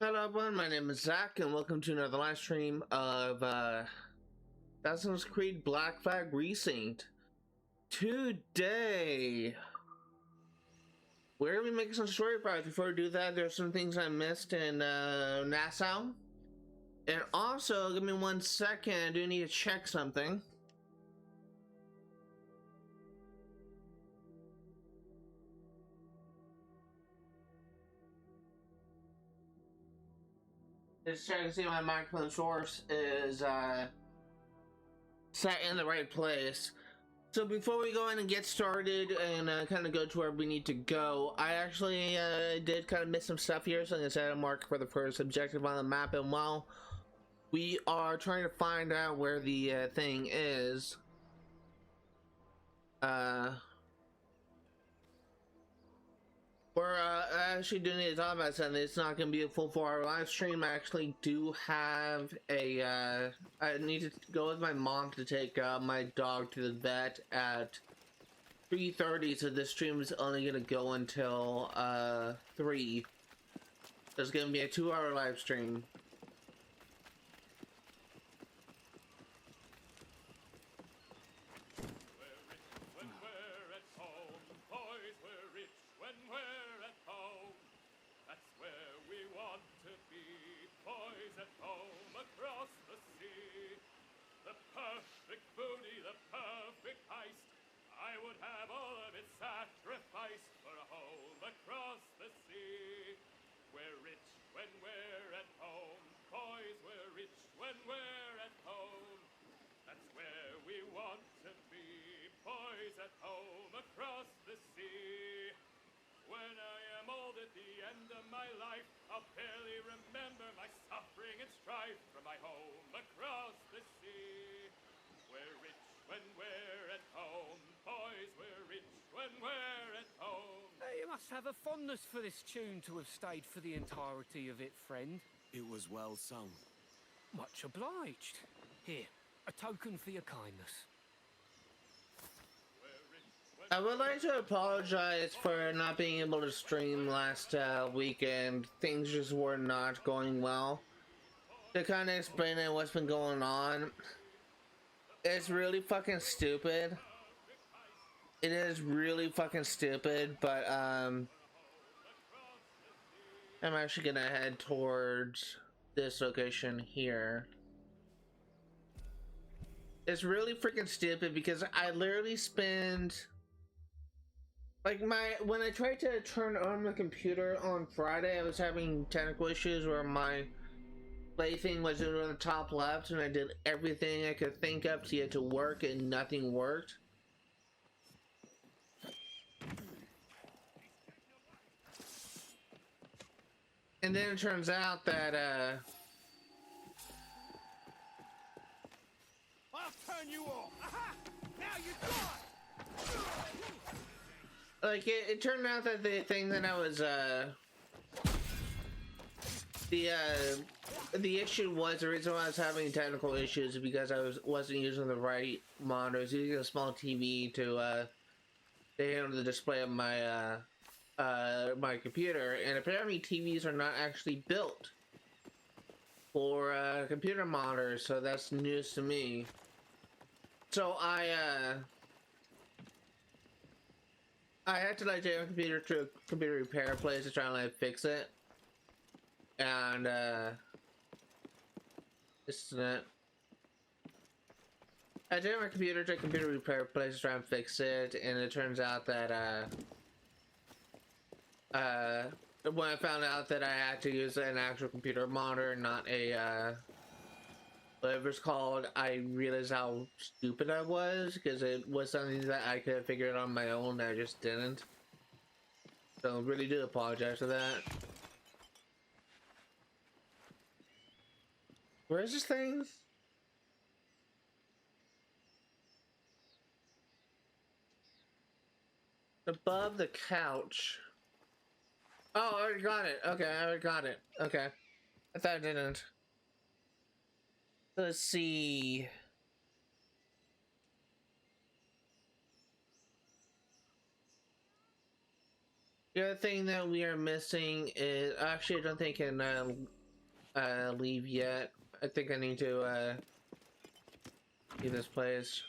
Hello everyone, my name is Zach and welcome to another live stream of Assassin's Creed Black Flag Resynced. Today, we're going to be making some story progress. Before we do that, there's some things I missed in Nassau. And also, give me 1 second, I do need to check something. Just checking to see if my microphone source is set in the right place. So before we go in and get started and kind of go to where we need to go, I actually did kind of miss some stuff here, so I'm going to set a mark for the first objective on the map. And while we are trying to find out where the thing is, we're actually doing it on about something. It's not going to be a full 4-hour live stream. I actually do have a I need to go with my mom to take my dog to the vet at 3:30, so this stream is only going to go until 3. There's going to be a 2-hour live stream. Have a fondness for this tune to have stayed for the entirety of it, friend. It was well sung. Much obliged. Here, a token for your kindness. I would like to apologize for not being able to stream last weekend. Things just were not going well. To kind of explain what's been going on, it's really fucking stupid. It is really fucking stupid, but I'm actually gonna head towards this location here. It's really freaking stupid because I literally spend like when I tried to turn on the computer on Friday, I was having technical issues where my plaything was in the top left, and I did everything I could think of to get to work, and nothing worked. And then it turns out that I'll turn you off. Aha! Now you got. Like it turned out that the thing that I was the issue was, the reason why I was having technical issues is because I wasn't using the right monitor. I was using a small TV to handle the display of my my computer, and apparently TVs are not actually built for computer monitors, so that's news to me. So I had to like take my computer to a computer repair place to try and like fix it, and this is it. I took my computer to a computer repair place to try and fix it, and it turns out that when I found out that I had to use an actual computer monitor, not a whatever it's called, I realized how stupid I was, because it was something that I could have figured out on my own, and I just didn't. So I really do apologize for that. Where is this thing? Above the couch. Oh, I already got it. Okay, I already got it. Okay. I thought I didn't. Let's see. The other thing that we are missing is actually I don't think I can leave yet. I think I need to leave this place.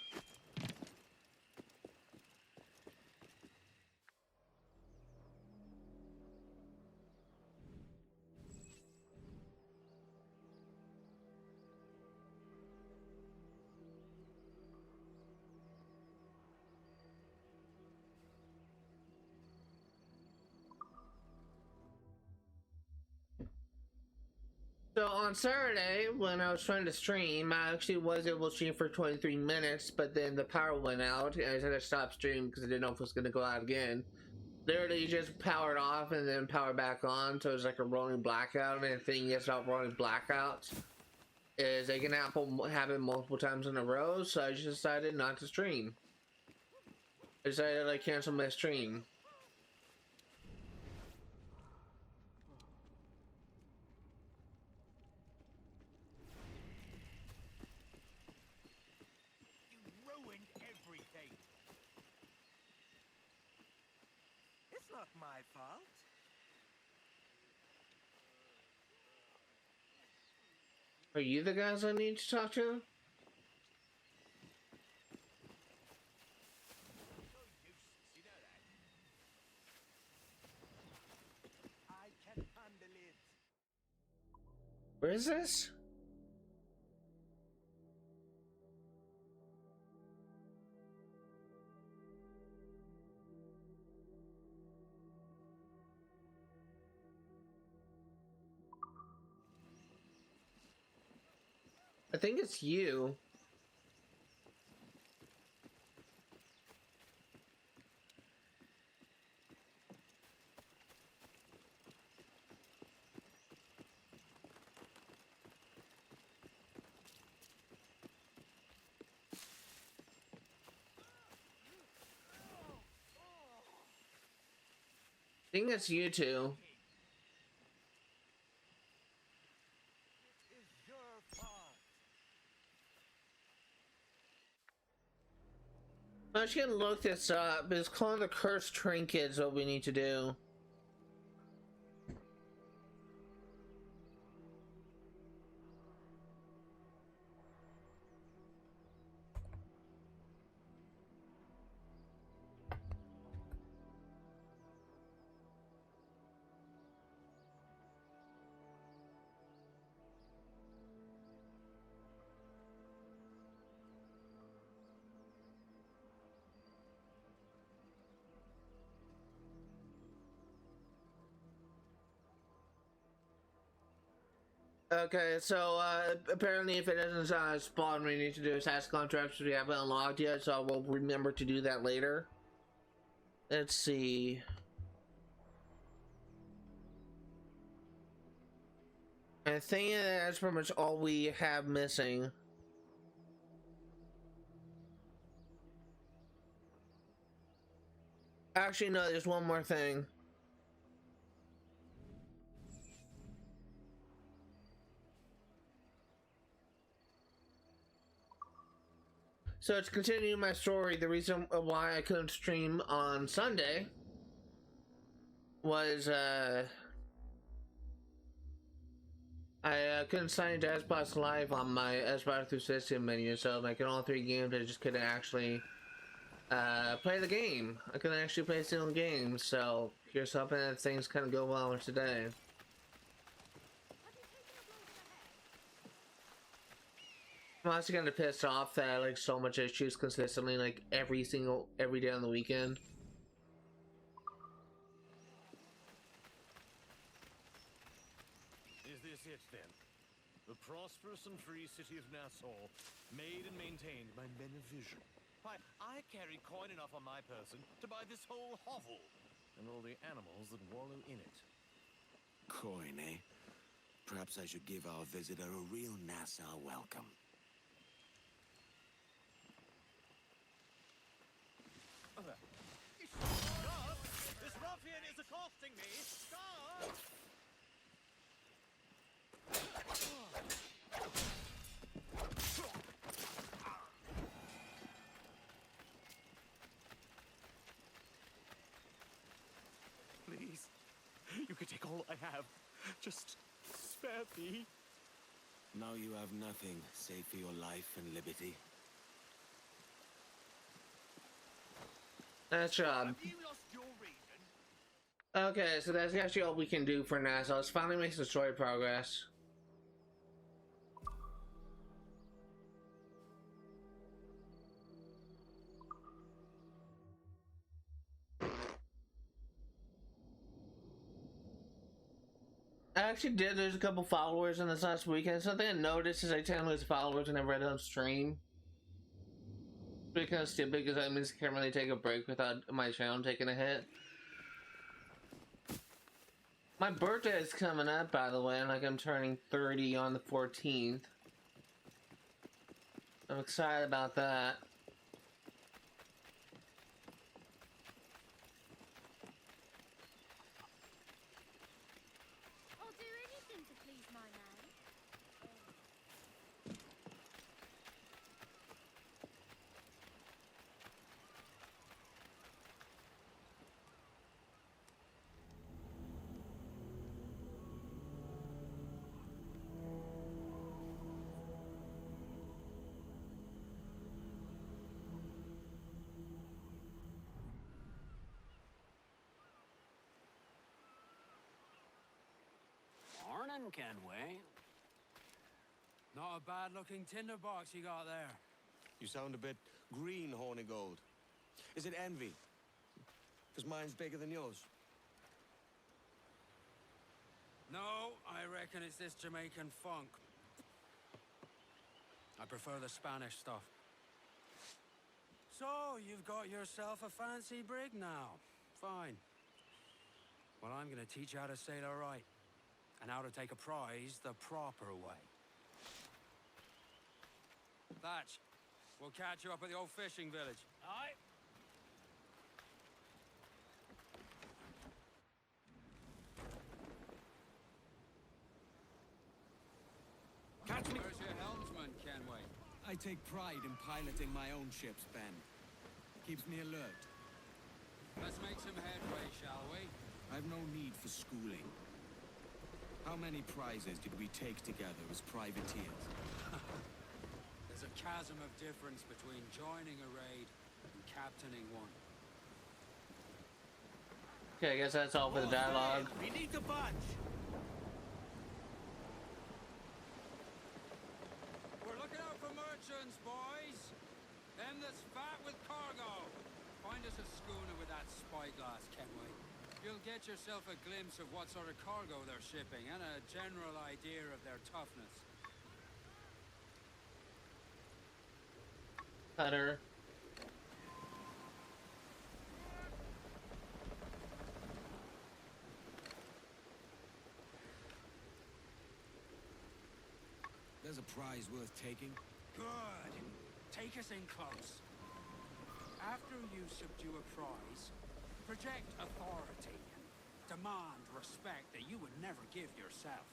So on Saturday, when I was trying to stream, I actually was able to stream for 23 minutes, but then the power went out, and I had to stop streaming because I didn't know if it was going to go out again. Literally just powered off and then powered back on, so it was like a rolling blackout. And the thing is about rolling blackouts is they can happen multiple times in a row, so I just decided not to stream. I decided to cancel my stream. Not my fault. Are you the guys I need to talk to? I can handle it. Where is this? I think it's you. I think it's you two. I'm just gonna look this up. It's called the Cursed Trinket is what we need to do. Okay, so apparently if it doesn't spawn, we need to do task contracts we haven't unlocked yet, so we'll remember to do that later. Let's see. I think that's pretty much all we have missing. Actually, no, there's one more thing. So to continue my story, the reason why I couldn't stream on Sunday was I couldn't sign into Xbox Live on my Xbox 360 menu, so like in all three games I just couldn't actually play the game. I couldn't actually play single games, so here's hoping that things kind of go well today. I'm also kind of pissed off that I like so much issues consistently, like every day on the weekend. Is this it then? The prosperous and free city of Nassau, made and maintained by men of vision. Why, I carry coin enough on my person to buy this whole hovel and all the animals that wallow in it. Coin, eh? Perhaps I should give our visitor a real Nassau welcome. Stop! This ruffian is accosting me! Stop! Please, have. Just spare me. Now you have nothing save for your life and liberty. Nice job. Have you lost your reason? Okay, so that's actually all we can do for now. So let's finally make some story progress. I actually did lose a couple followers in this last weekend. Something I noticed is I tend to lose followers whenever I don't stream. Because stupid, because that means I can't really take a break without my channel taking a hit. My birthday is coming up, by the way, and like I'm turning 30 on the 14th. I'm excited about that. I'll do anything to please my man. Morning, Kenway. Not a bad looking tinderbox you got there. You sound a bit green, Horny Gold. Is it envy? Because mine's bigger than yours. No, I reckon it's this Jamaican funk. I prefer the Spanish stuff. So, you've got yourself a fancy brig now. Fine. Well, I'm gonna teach you how to sail her right. And how to take a prize the proper way. Thatch, we'll catch you up at the old fishing village. Aye. Catch me! Where's your helmsman, Kenway? I take pride in piloting my own ships, Ben. Keeps me alert. Let's make some headway, shall we? I've no need for schooling. How many prizes did we take together as privateers? There's a chasm of difference between joining a raid and captaining one. Okay, I guess that's all for the dialogue. We need the bunch. We're looking out for merchants, boys. Them that's fat with cargo. Find us a schooner with that spyglass, Kenway. You'll get yourself a glimpse of what sort of cargo they're shipping and a general idea of their toughness. Cutter. There's a prize worth taking. Good. Take us in close. After you subdue a prize, project authority and demand respect that you would never give yourself.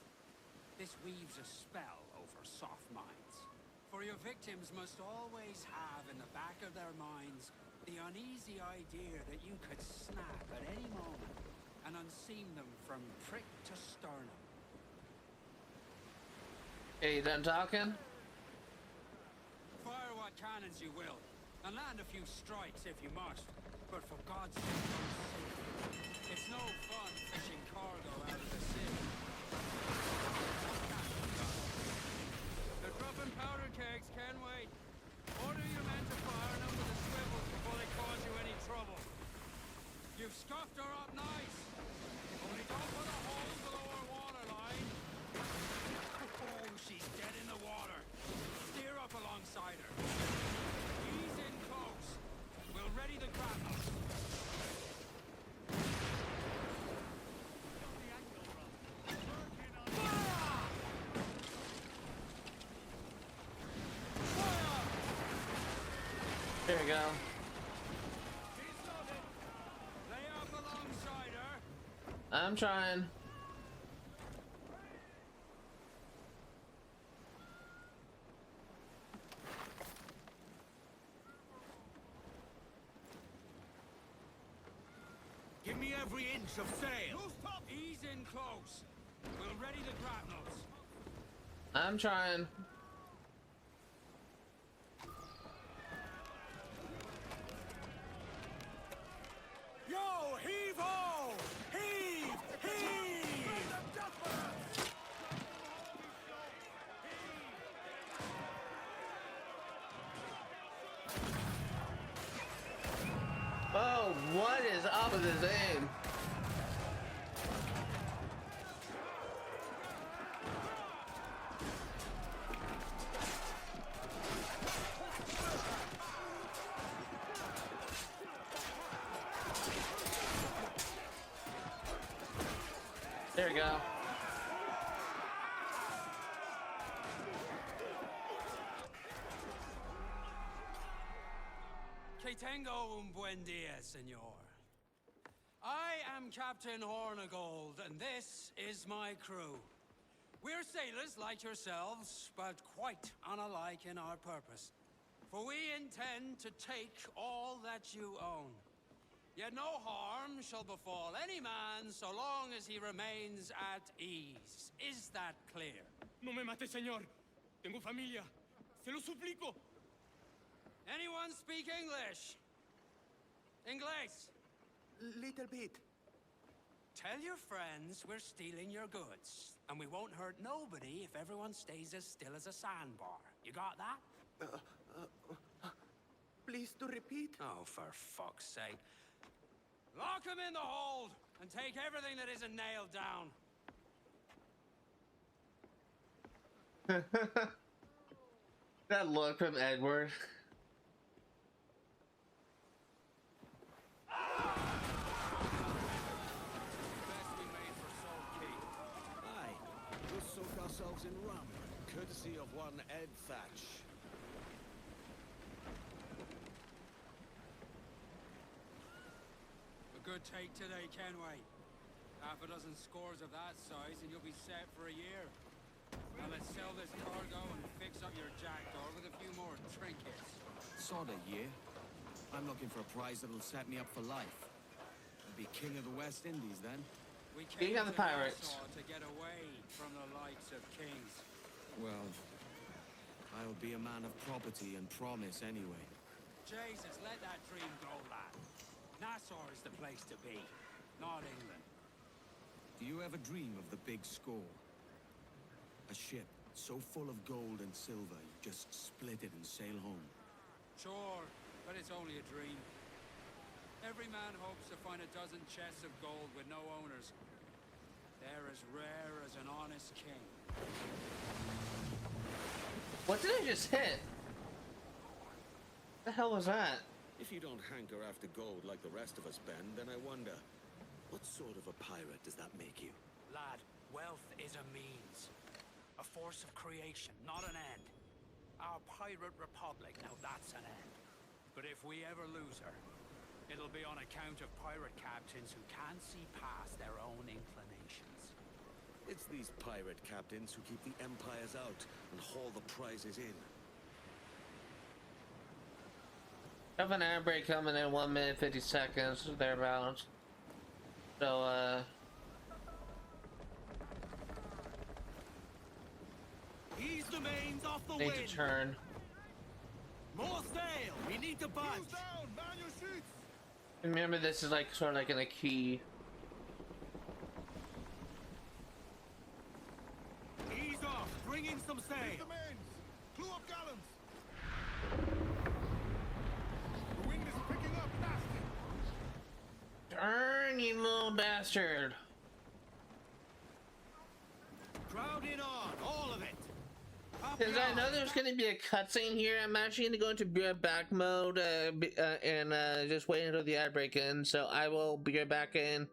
This weaves a spell over soft minds. For your victims must always have in the back of their minds the uneasy idea that you could snap at any moment and unseam them from prick to sternum. Hey, you done talking? Fire what cannons you will, and land a few strikes if you must. But for God's sake, don't sink. It's no fun fishing cargo out of the sea. They're dropping powder kegs, Kenway. Order your men to fire them with the swivels before they cause you any trouble. You've scuffed her up nice. Only don't put a hole below her waterline. Oh, she's dead in the water. Steer up alongside her. Ease in close. We'll ready the grapnel. There we go. Lay up alongside her. I'm trying. Give me every inch of sail. Ease in close. the grapnels. I'm trying. Yo, heave ho! Heave! Heave! Oh, what is up with his aim? There we go. Que tengo un buen día, senor. I am Captain Hornigold, and this is my crew. We're sailors like yourselves, but quite unalike in our purpose. For we intend to take all that you own. Yet no harm shall befall any man so long as he remains at ease. Is that clear? No me mate, señor. Tengo familia. Se lo suplico. Anyone speak English? Inglés? Little bit. Tell your friends we're stealing your goods, and we won't hurt nobody if everyone stays as still as a sandbar. You got that? Please to repeat. Oh, for fuck's sake. Lock him in the hold, and take everything that isn't nailed down. That look from Edward. Best we made for Salt Key. Aye, we'll soak ourselves in rum, courtesy of one Ed Thatch. A good take today, Kenway. Half a dozen scores of that size, and you'll be set for a year. Now let's sell this cargo and fix up your jackdaw with a few more trinkets. Sort of year. I'm looking for a prize that'll set me up for life. I'll be king of the West Indies then. We King came of the to pirates. Nassau to get away from the likes of kings. Well, I'll be a man of property and promise anyway. Jesus, let that dream go, lad. Nassau is the place to be, not England. Do you ever dream of the big score? A ship so full of gold and silver, you just split it and sail home. Sure, but it's only a dream. Every man hopes to find a dozen chests of gold with no owners. They're as rare as an honest king. What did I just hit? The hell was that? If you don't hanker after gold like the rest of us, Ben, then I wonder, what sort of a pirate does that make you? Lad, wealth is a means. A force of creation, not an end. Our pirate republic, now that's an end. But if we ever lose her, it'll be on account of pirate captains who can't see past their own inclinations. It's these pirate captains who keep the empires out and haul the prizes in. Have an air break coming in 1 minute 50 seconds, thereabouts. So, Ease the mains off the need wind! to turn. More sail! We need to bunch! Down! Man your sheets! Remember, this is like sort of like in a key. Ease off! Bring in some sail! Leave the mains! Clew up gallants! The wind is picking up nasty! Turn, you little bastard! Crowd in on! All of it! Up Because I know yours. there's going to be a cutscene here. I'm actually going to go into back mode and just wait until the ad break ends. So I will be right back in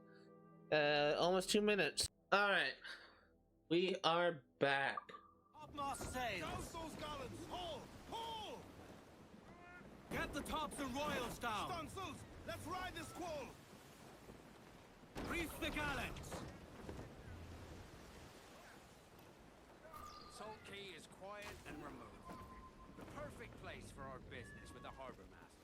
almost 2 minutes. Alright. We are back. Topmost sails! Douse those gallants! Haul! Haul! Get the tops and royals down! Stunsails! Let's ride this squall! Reef the gallants! Salt Key is quiet and remote. The perfect place for our business with the harbor master.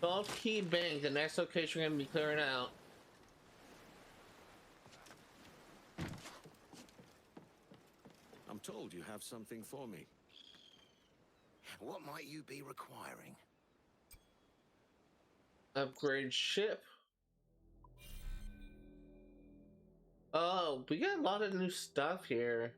Salt Key Bank, the next location we're going to be clearing out. told you have something for me. What might you be requiring? Upgrade ship. Oh, we got a lot of new stuff here.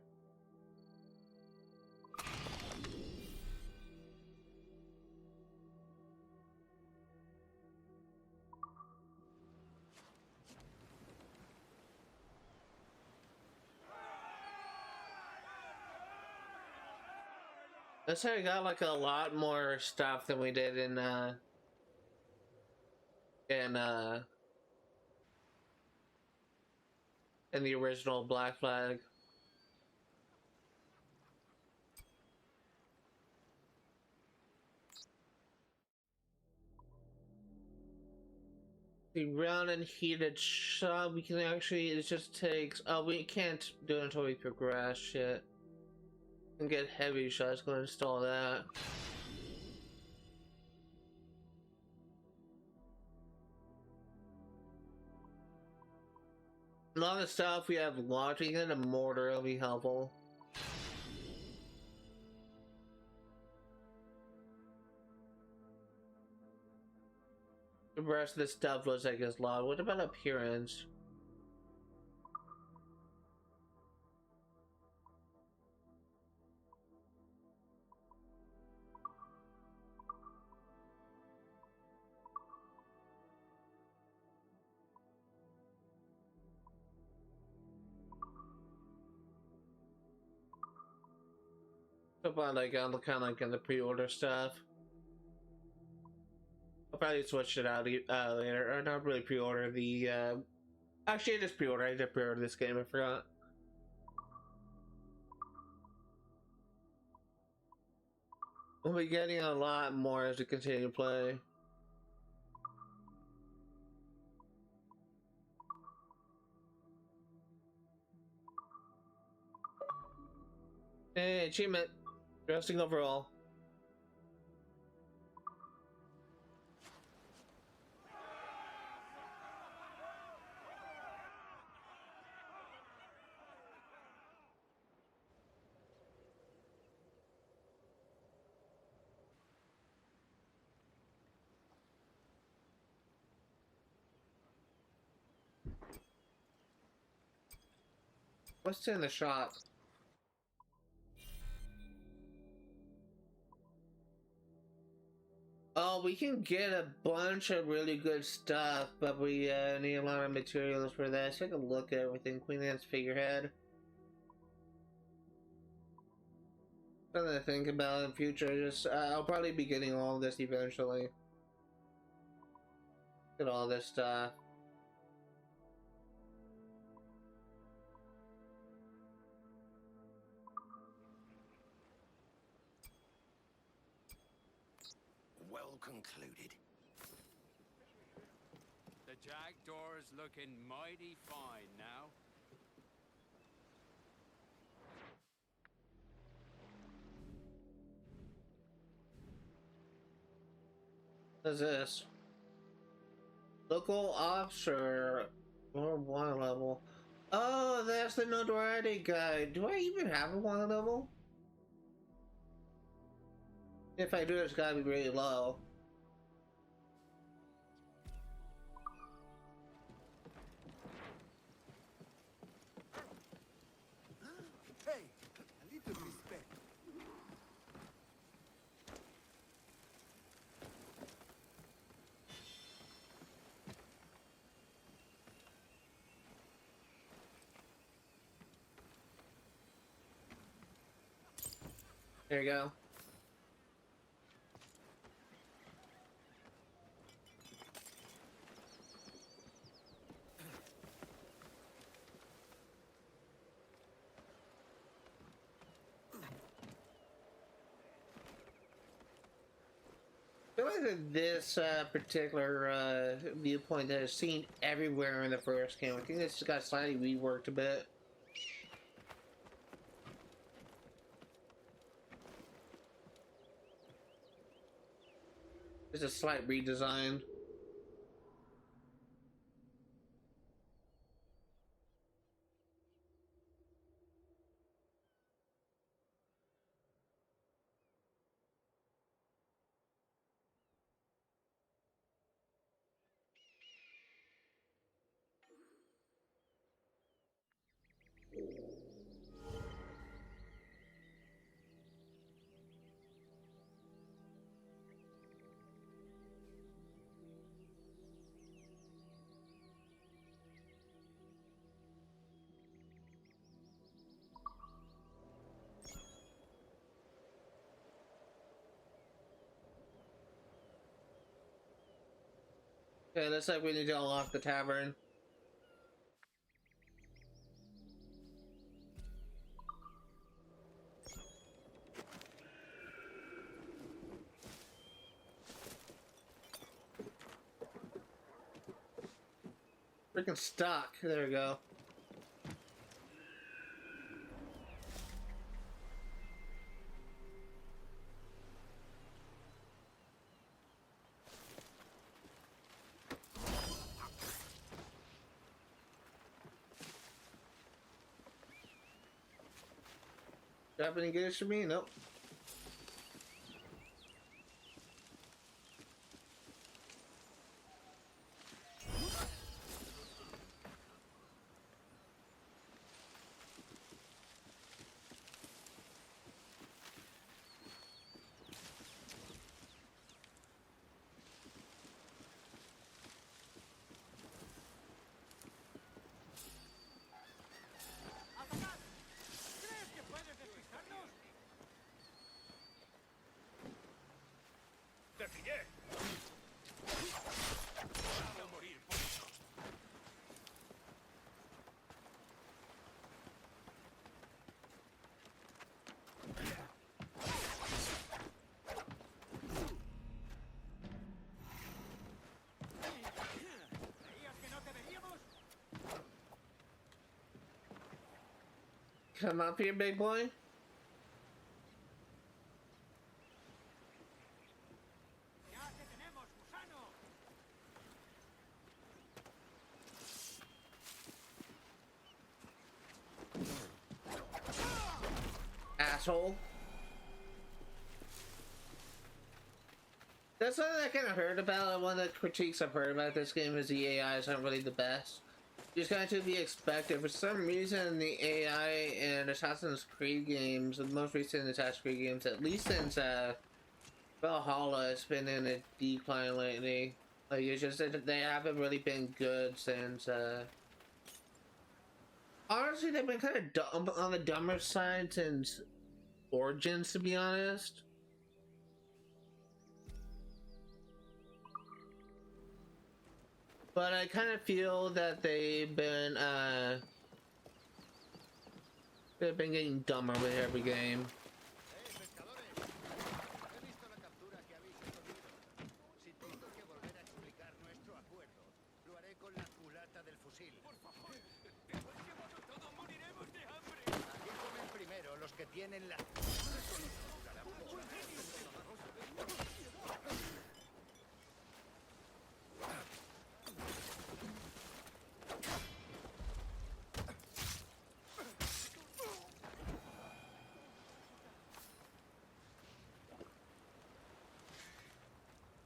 Let's say I got like a lot more stuff than we did in the original Black Flag. The round and heated shot, we can actually, it just takes, oh, we can't do it until we progress shit. And get heavy shots, go install that. A lot of stuff we have launching and a mortar will be helpful. The rest of the stuff looks like it's loud. What about appearance? About like on the kind of like in the pre-order stuff. I'll probably switch it out later, or not really pre-order the. Actually, I just pre-order. I did pre-order this game. I forgot. We'll be getting a lot more as we continue to play. Hey, achievement. Dressing overall. What's in the shop? Oh, we can get a bunch of really good stuff, but we need a lot of materials for that. So take a look at everything. Queen Anne's figurehead. Something to think about in the future. Just I'll probably be getting all of this eventually. Get all this stuff. Well concluded. The jackdaw is looking mighty fine now. What's this? Local officer or water level. Oh, that's the notoriety guide. Do I even have a water level? If I do, it's gotta be really low. Hey, a little respect. There you go. I feel like that this particular viewpoint that is seen everywhere in the first game. I think it's just got slightly reworked a bit. It's a slight redesign. Okay, looks like we need to unlock the tavern. Freaking stuck. There we go. Do you have any goods for me? Nope. ¿Crees que puedes despistarnos? ¡Te pillé! Vas a morir por eso. ¿Creías que no te veríamos? Come up here, big boy. ¡Ya te tenemos, gusano! Asshole. That's something I kind of heard about. One of the critiques I've heard about this game is the AI is not really the best. Just kind of to be expected. For some reason, the AI in Assassin's Creed games, the most recent Assassin's Creed games, at least since Valhalla, has been in a decline lately. Like, it's just that they haven't really been good since. Honestly, they've been kind of dumb on the dumber side since Origins, to be honest. But I kind of feel that they've been getting dumber with every game. pescadores! He visto la captura que habéis ocurrido. Si tengo que volver a explicar nuestro acuerdo, lo haré con la culata del fusil. ¡Por favor! ¡Te hemos llevado todo! ¡Moriremos de hambre! Aquí comen primero los que tienen la...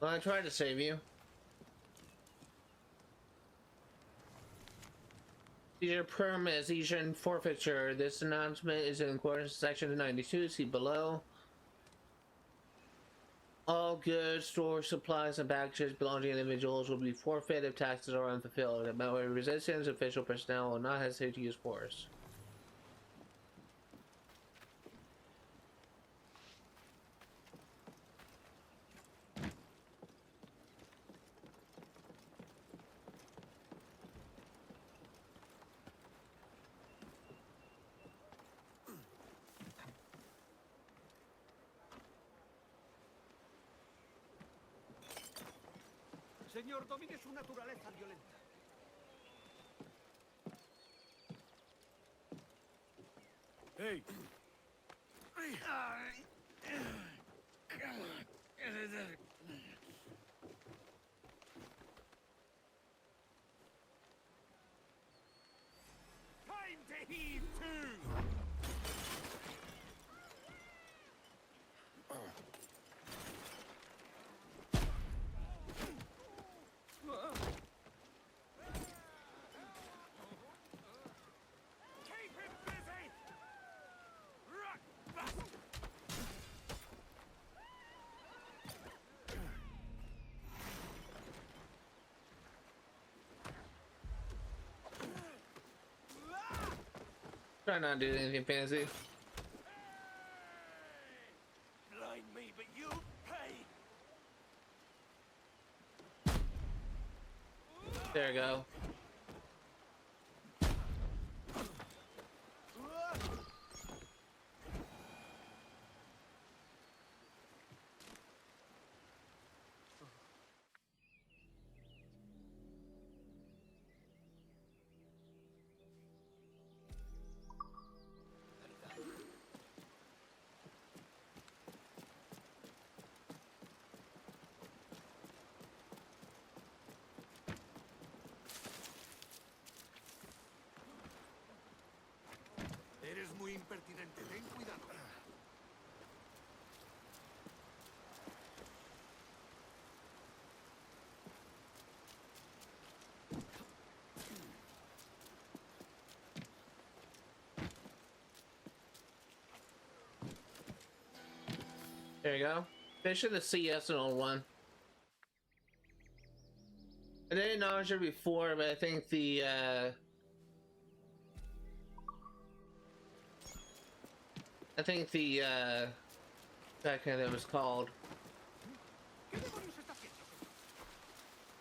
Well, I tried to save you. Seizure permit, seizure and forfeiture. This announcement is in accordance with section 92. See below. All goods, stores, supplies, and packages belonging to individuals will be forfeited if taxes are unfulfilled. If met with resistance, official personnel will not hesitate to use force. Señor, domine su naturaleza violenta. Hey! Time to heave to! Keep him busy! Rock bust! Try not to do anything fancy. Blind me, but you pay! we go. Eres muy impertinente, ten cuidado. There you go. They should have CS an old one. I didn't acknowledge it before, but I think the that kind of was called.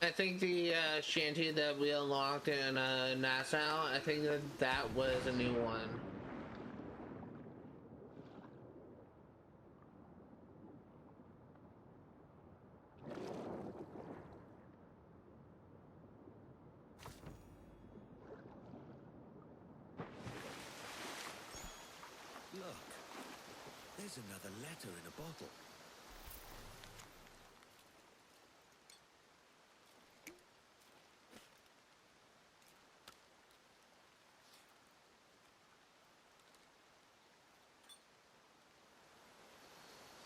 I think the shanty that we unlocked in Nassau, I think that was a new one. Look, there's another letter in a bottle.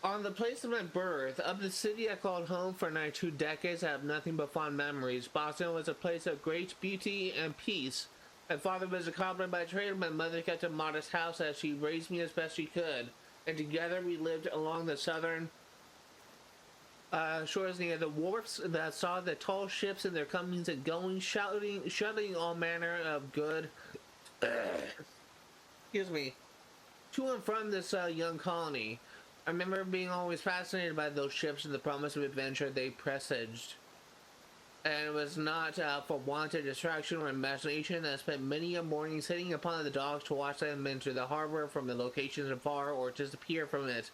On the place of my birth, of the city I called home for 92 decades, I have nothing but fond memories. Boston was a place of great beauty and peace. My father was a cobbler by trade, my mother kept a modest house as she raised me as best she could. And together we lived along the southern shores near the wharfs that saw the tall ships and their comings and goings, shuttling all manner of good, excuse me, to and from this young colony. I remember being always fascinated by those ships and the promise of adventure they presaged. And it was not for want of distraction or imagination that I spent many a morning sitting upon the docks to watch them enter the harbor from the locations afar or disappear from it,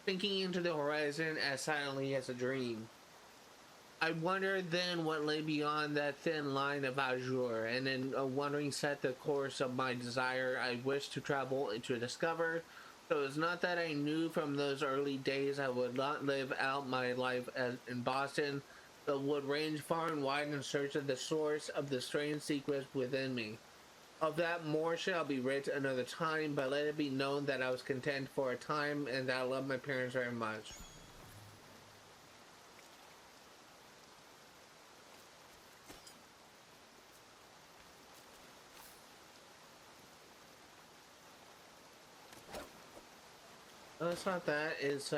thinking into the horizon as silently as a dream. I wondered then what lay beyond that thin line of azure, and in a wondering set the course of my desire I wished to travel and to discover. So it's not that I knew from those early days I would not live out my life in Boston, but would range far and wide in search of the source of the strange secrets within me. Of that more shall be writ another time, but let it be known that I was content for a time and that I loved my parents very much. Oh, it's not that. It's,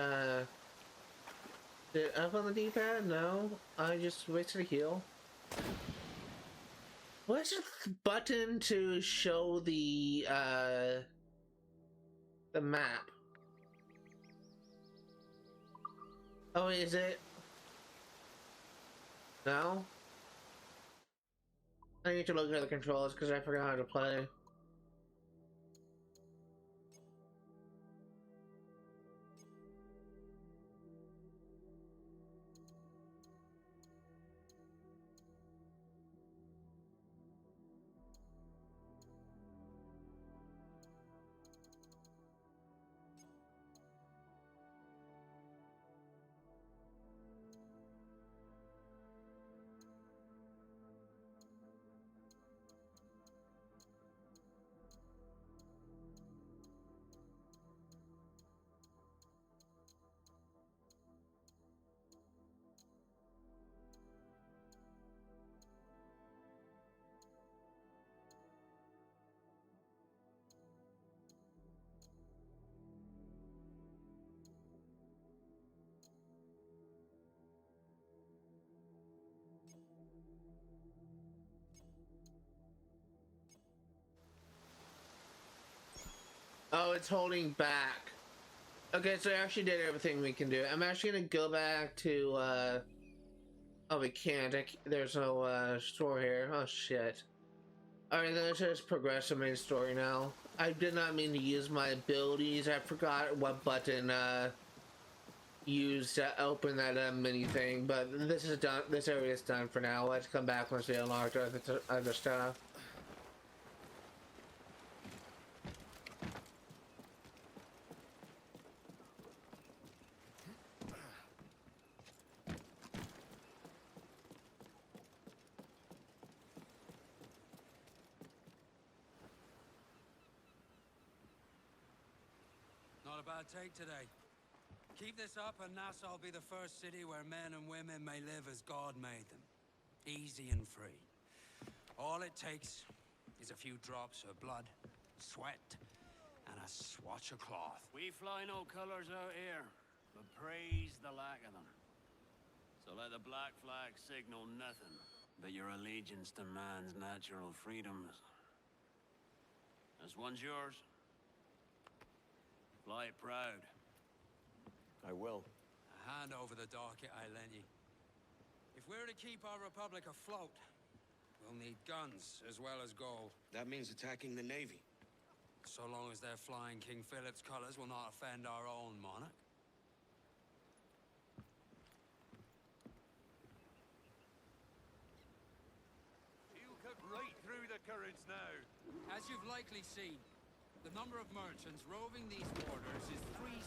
did up on the D-pad? No. I just wasted a heal. What's the button to show the map? Oh, is it? No? I need to look at the controls because I forgot how to play. Oh, it's holding back. Okay, so I actually did everything we can do. I'm actually gonna go back to Oh, we can't. There's no store here. Oh shit. Alright, then let's just progress the main story now. I did not mean to use my abilities. I forgot what button used to open that mini thing, but this is done. This area is done for now. Let's come back once we unlock other stuff. Not a bad take today. Keep this up and Nassau will be the first city where men and women may live as God made them. Easy and free. All it takes is a few drops of blood, sweat, and a swatch of cloth. We fly no colors out here, but praise the lack of them. So let the black flag signal nothing but your allegiance to man's natural freedoms. This one's yours. Fly it proud. I will. A hand over the docket I lent you. If we're to keep our republic afloat, we'll need guns as well as gold. That means attacking the Navy. So long as they're flying King Philip's colors will not offend our own monarch. He'll cut right through the currents now. As you've likely seen, the number of merchants roving these waters is 70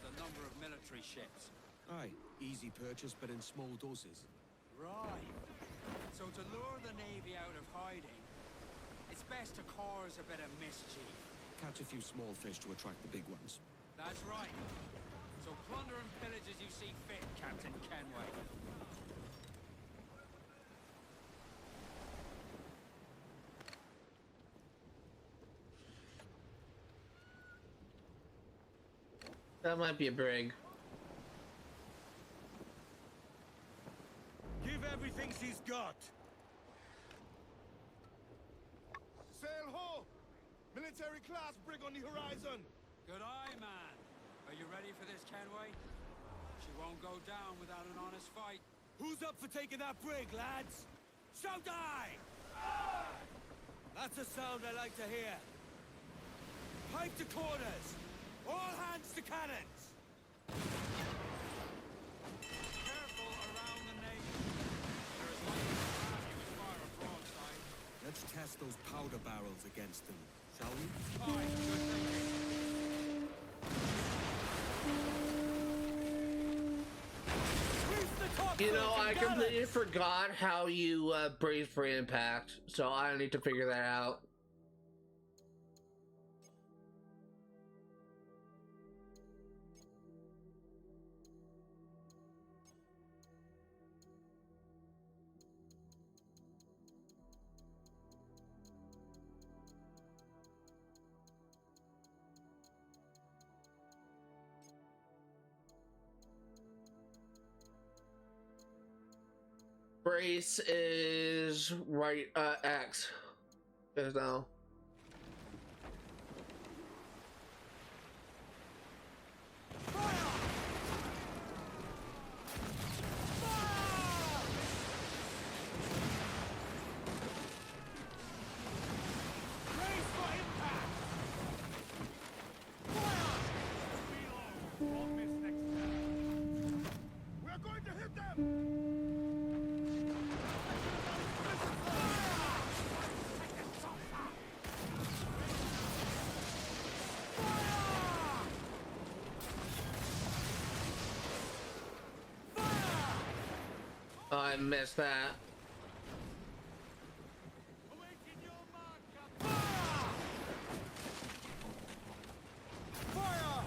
the number of military ships. Aye, easy purchase, but in small doses. Right. So to lure the Navy out of hiding, it's best to cause a bit of mischief. Catch a few small fish to attract the big ones. That's right. So plunder and pillage as you see fit, Captain Kenway. That might be a brig. Give everything she's got! Sail ho! Military class brig on the horizon! Good eye, man. Are you ready for this, Kenway? She won't go down without an honest fight. Who's up for taking that brig, lads? Shout aye! That's a sound I like to hear. Pipe to quarters! All hands to cannons! Careful around the navy. There is one you can fire a broadside. Let's test those powder barrels against them, shall we? Aye, good thinking. Reef the top You know, I gallants! completely forgot how you brace for impact, so I need to figure that out. Brace is right, X. There's no. We're going to hit them! Oh, I missed that. Awaken your mark, Fire!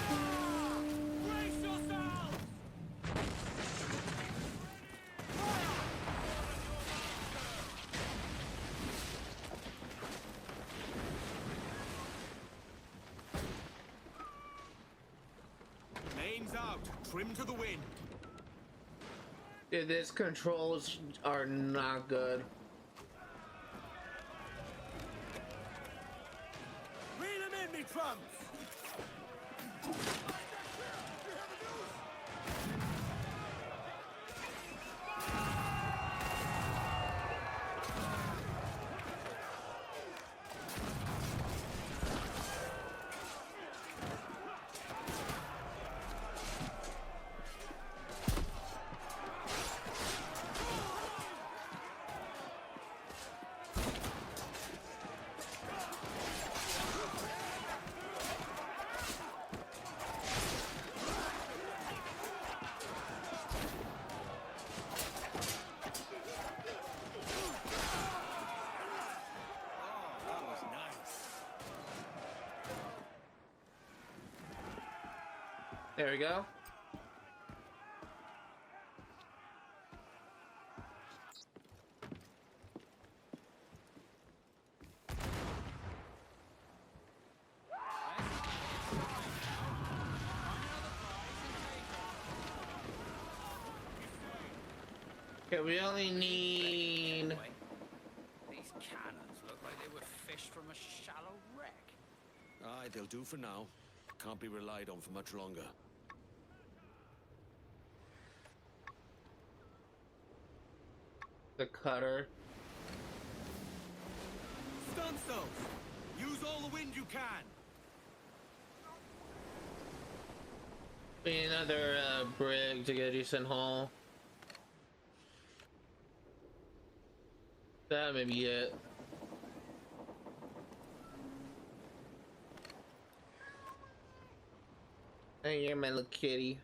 Fire! Brace yourselves! Mains out, trim to the wind. Dude, these controls are not good. bumps! There we go. Okay, we only need... These cannons look like they were fished from a shallow wreck. Aye, they'll do for now. Can't be relied on for much longer. The cutter. Stun those! Use all the wind you can! We need another brig to get a decent haul. That may be it. Hey, you're my little kitty.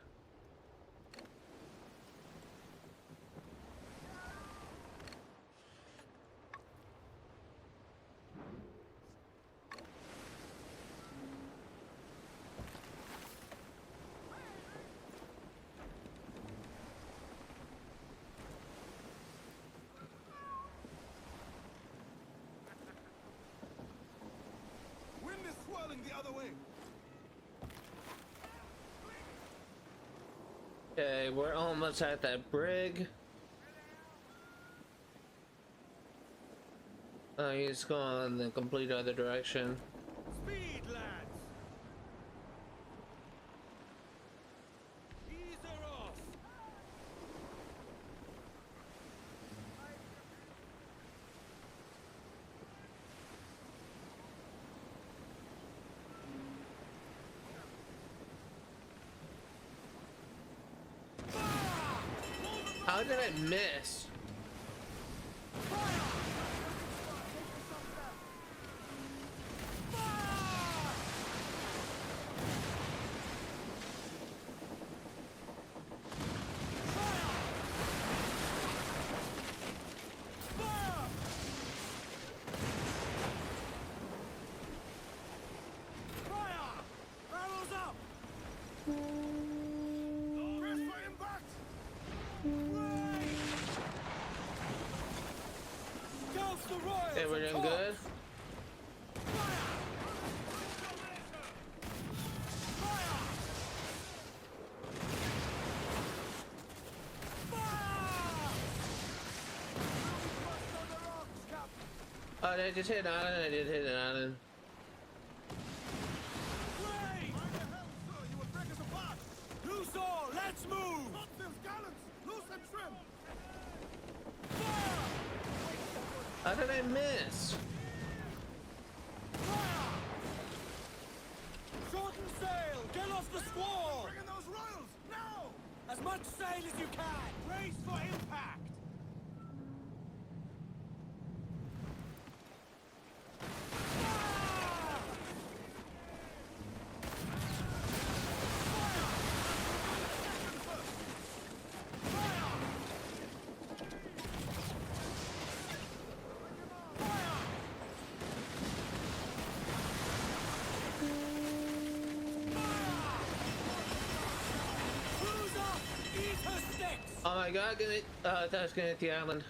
Wind is swirling the other way. Okay, we're almost at that brig. Oh, he's going the complete other direction. Speed, lads! Ease her off! How did I miss? Okay, we're doing good. Oh, did I just hit an island? I did hit an island. Loose all, let's move! How did I miss? Shorten sail! Get off the squall! Bring in those royals! Now! As much sail as you can! Brace for impact! Oh my god, I thought I was gonna hit the island.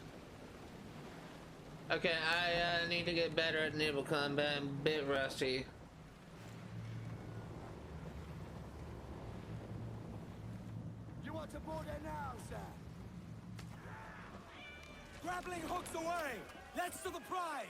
Okay, I need to get better at naval combat. I'm a bit rusty. You want to board her now, sir? Grappling hooks away! Let's to the prize!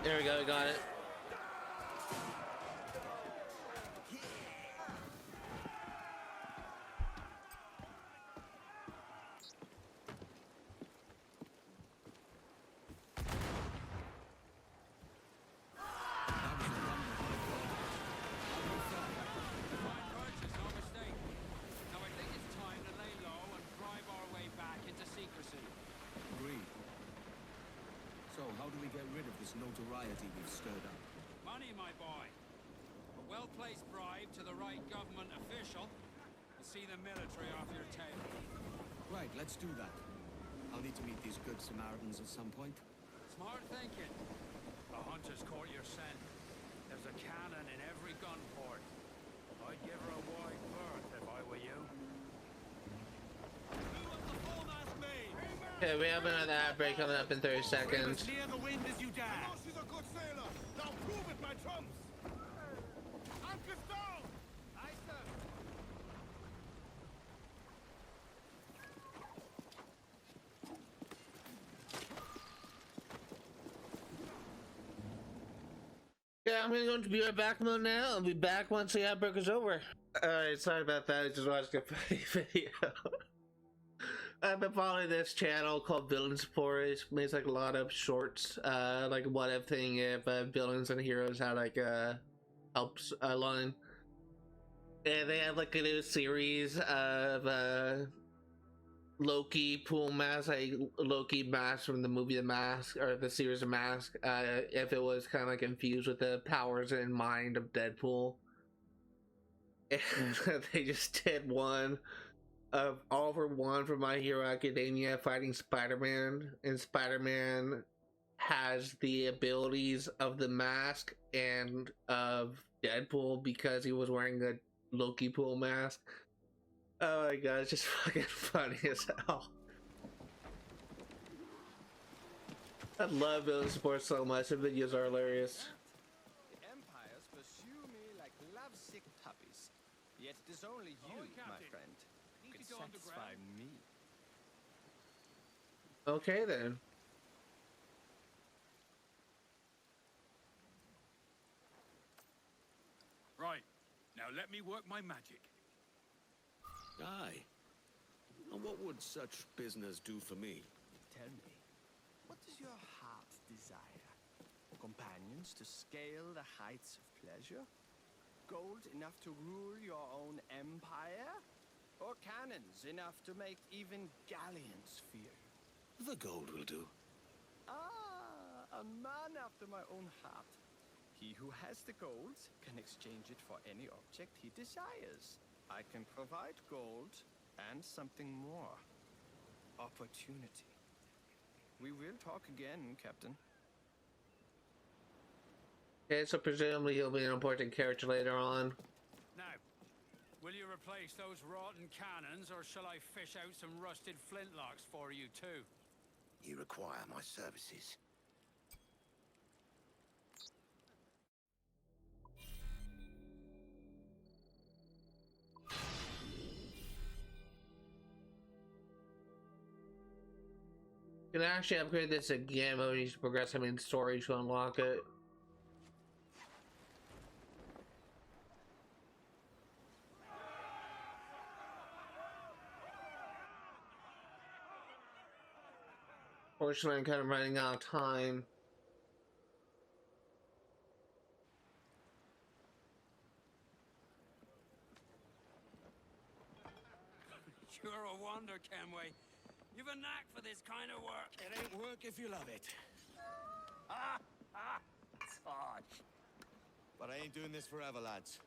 There we go, we got it. Notoriety we've stirred up. Money, my boy. A well-placed bribe to the right government official will see the military off your tail. Right, let's do that. I'll need to meet these good Samaritans at some point. Smart thinking. A hunter's court your scent. There's a cannon in every gun port. I'd give her a wide berth if I were you. Okay, we have another outbreak coming up in 30 seconds. Near the wind as you dare. I know she's a good sailor. Now prove it, my trumps. Anchor's down. Aye, sir. Yeah, I'm gonna go into be right back mode now. I'll be back once the outbreak is over. Alright, sorry about that. I just watched a funny video. I've been following this channel called Villain Support. It makes like a lot of shorts, like what if thing if villains and heroes had like helps line. And they have like a new series of Loki pool mask, like Loki mask from the movie The Mask or the series The Mask. If it was kind of like infused with the powers and mind of Deadpool, and they just did one of Oliver One from My Hero Academia fighting Spider-Man, and Spider-Man has the abilities of the mask and of Deadpool because he was wearing a Loki pool mask. Oh my god, it's just fucking funny as hell. I love Villain Support so much, the videos are hilarious. The empires pursue me like lovesick puppies. Yet it is only you, my friend, who can satisfy me. Okay then. Right. Now let me work my magic. Aye. And what would such business do for me? Tell me, what does your heart desire? Companions to scale the heights of pleasure? Gold enough to rule your own empire? Or cannons enough to make even galleons fear you? The gold will do. Ah, a man after my own heart. He who has the gold can exchange it for any object he desires. I can provide gold and something more. Opportunity. We will talk again, Captain. Okay, so presumably he'll be an important character later on. Now, will you replace those rotten cannons, or shall I fish out some rusted flintlocks for you too? You require my services. You can actually upgrade this again, but we need to progress him in story to unlock it. Fortunately, I'm kind of running out of time. You're a wonder, Kenway. You've a knack for this kind of work. It ain't work if you love it. Sarge. But I ain't doing this forever, lads.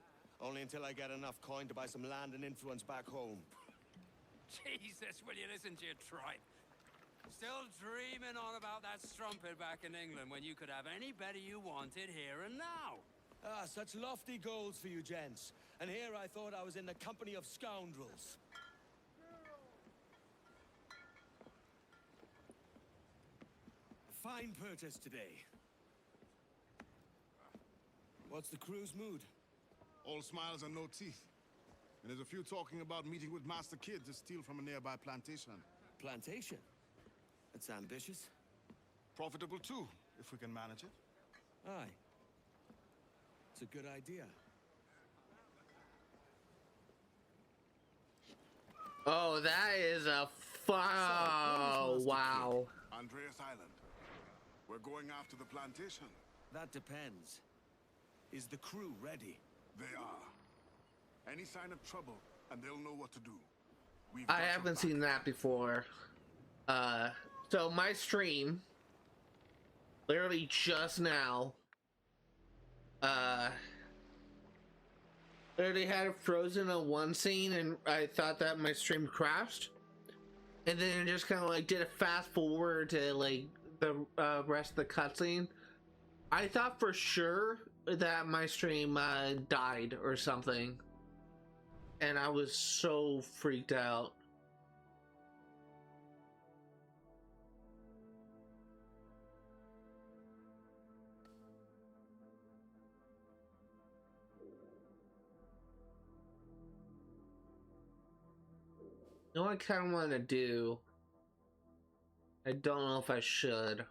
Only until I get enough coin to buy some land and influence back home. Jesus, will you listen to your tripe? Still dreaming on about that strumpet back in England when you could have anybody you wanted here and now. Ah, such lofty goals for you gents. And here I thought I was in the company of scoundrels. A fine purchase today. What's the crew's mood? All smiles and no teeth. And there's a few talking about meeting with Master Kid to steal from a nearby plantation. Plantation? That's ambitious. Profitable too, if we can manage it. Aye. It's a good idea. Oh, that is a wow. Andreas Island. We're going after the plantation. That depends. Is the crew ready? They are. Any sign of trouble, and they'll know what to do. I haven't seen that before. So my stream, literally just now, literally had it frozen on one scene, and I thought that my stream crashed, and then it just kind of like did a fast forward to like the rest of the cutscene. I thought for sure that my stream died or something, and I was so freaked out. You know what I kind of want to do? I don't know if I should.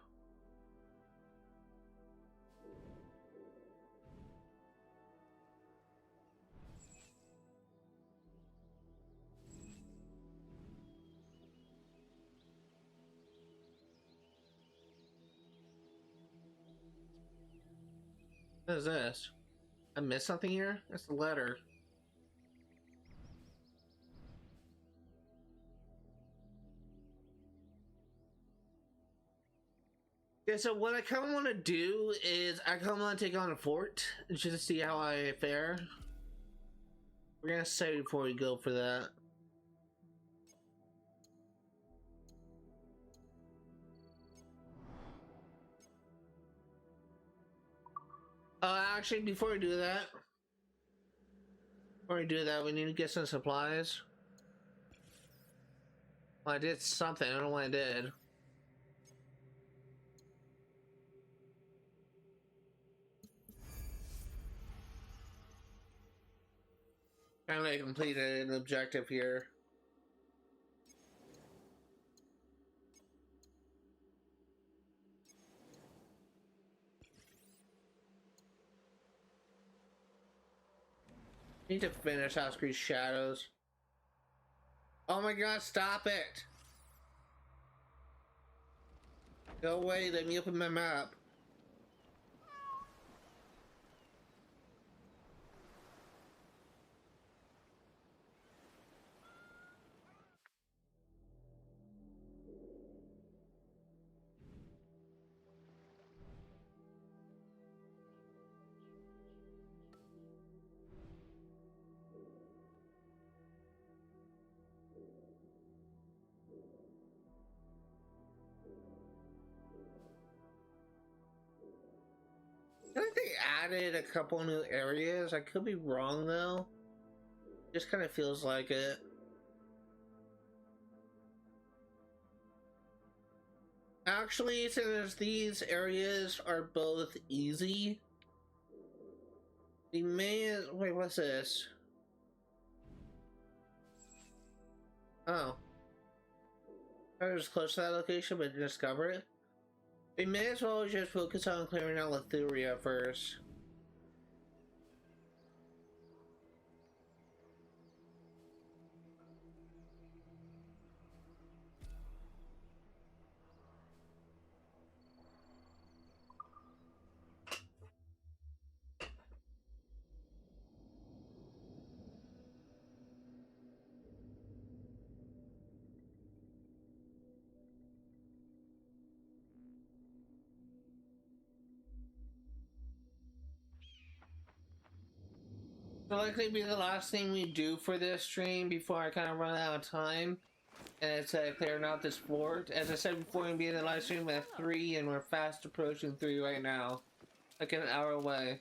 What is this? I missed something here? That's a letter. Yeah, so what I kind of want to do is I kind of want to take on a fort just to see how I fare. We're gonna save before we go for that. Actually, before we do that, we need to get some supplies. Well, I did something. I don't know what I did. Kind of completed an objective here. Need to finish Oscar's Shadows. Oh my god, stop it! Go away, let me open my map. I think they added a couple new areas. I could be wrong though. Just kind of feels like it. Actually, since these areas are both easy, we may... Wait, what's this? Oh. I was close to that location but didn't discover it. We may as well just focus on clearing out Eleuthia first. So likely be the last thing we do for this stream before I kind of run out of time. And it's clearing out this fort. As I said before, we'll be in the live stream at 3, and we're fast approaching 3 right now. Like an hour away.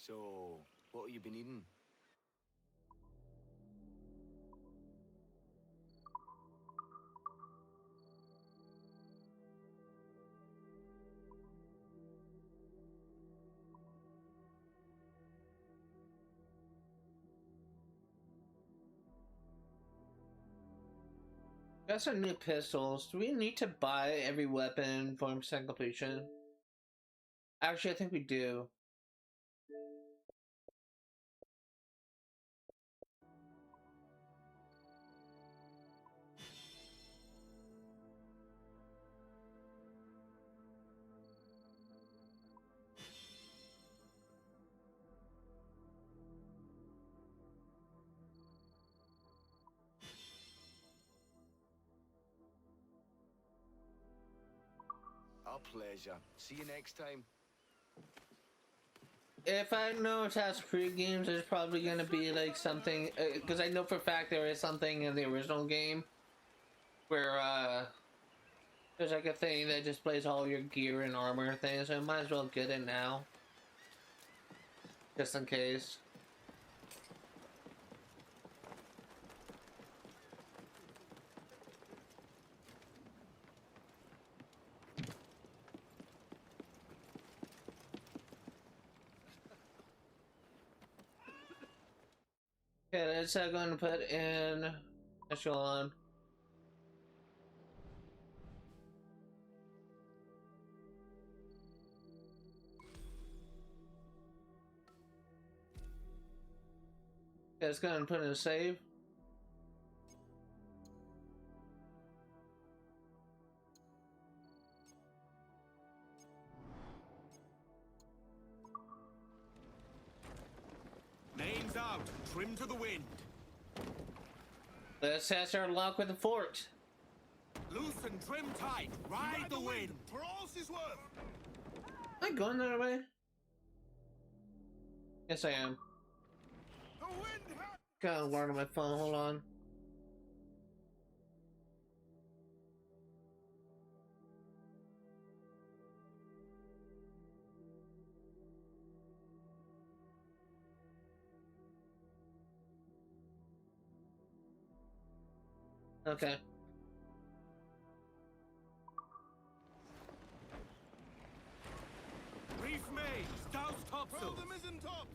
So, what have you been eating? Got some new pistols. Do we need to buy every weapon for percent completion? Actually, I think we do. A pleasure. See you next time. If I know Assassin's Creed games, there's probably gonna be like something, because I know for a fact there is something in the original game where there's like a thing that displays all your gear and armor and things, so I might as well get it now, just in case. Okay, let's go and put in Echelon. Okay, let's go and put in a save. Names out. Trim to the wind. Let's test our luck with the fort. Loose and trim tight. Ride the wind. For all she's worth. Am I going that way? Yes, I am. The wind has... Gotta learn on my phone, hold on. Okay. Reef main. Douse topsails. Throw the mizzen tops.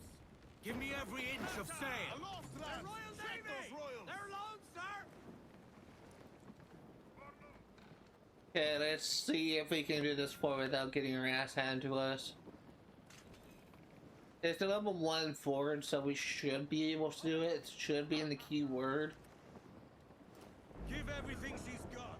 Give me every inch of sail. Aloft, lads. Royal Check Navy. those royals. They're alone, sir. Okay, let's see if we can do this fort without getting our ass handed to us. It's a level 1 forward, so we should be able to do it. It should be in the keyword. Give everything she's got.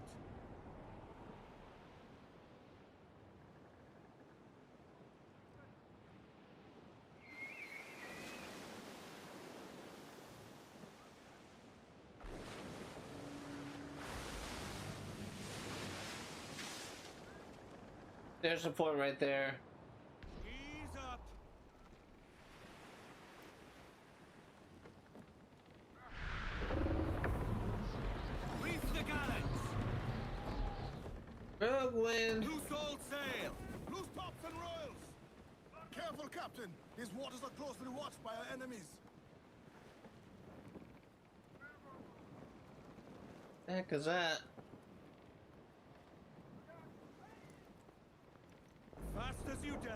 There's a fort right there. Ease up. Reef the gallants. Rogue wind. Loose all sail. Loose tops and royals. Careful, Captain. These waters are closely watched by our enemies. The heck is that? Fast as you dare.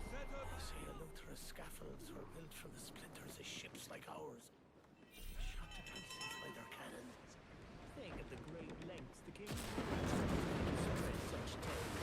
Set up. Say Eleuthia's scaffolds were built from the splinters of ships like ours, shot to pieces by their cannons. Think of the great lengths the king went to spread such tales.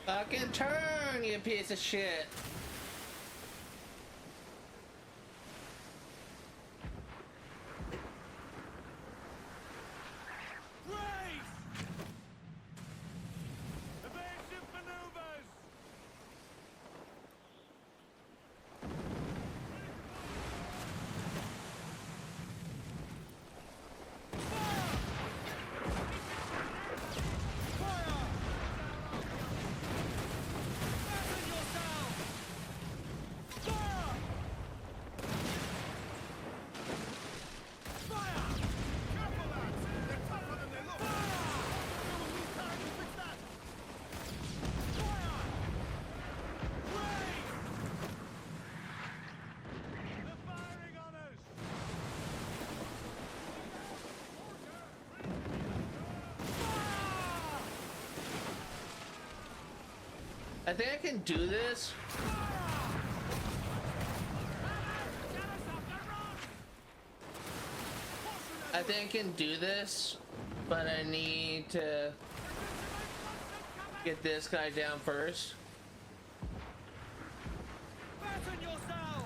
Fucking turn, you piece of shit. I think I can do this. I think I can do this, but I need to get this guy down first. Fasten yourself!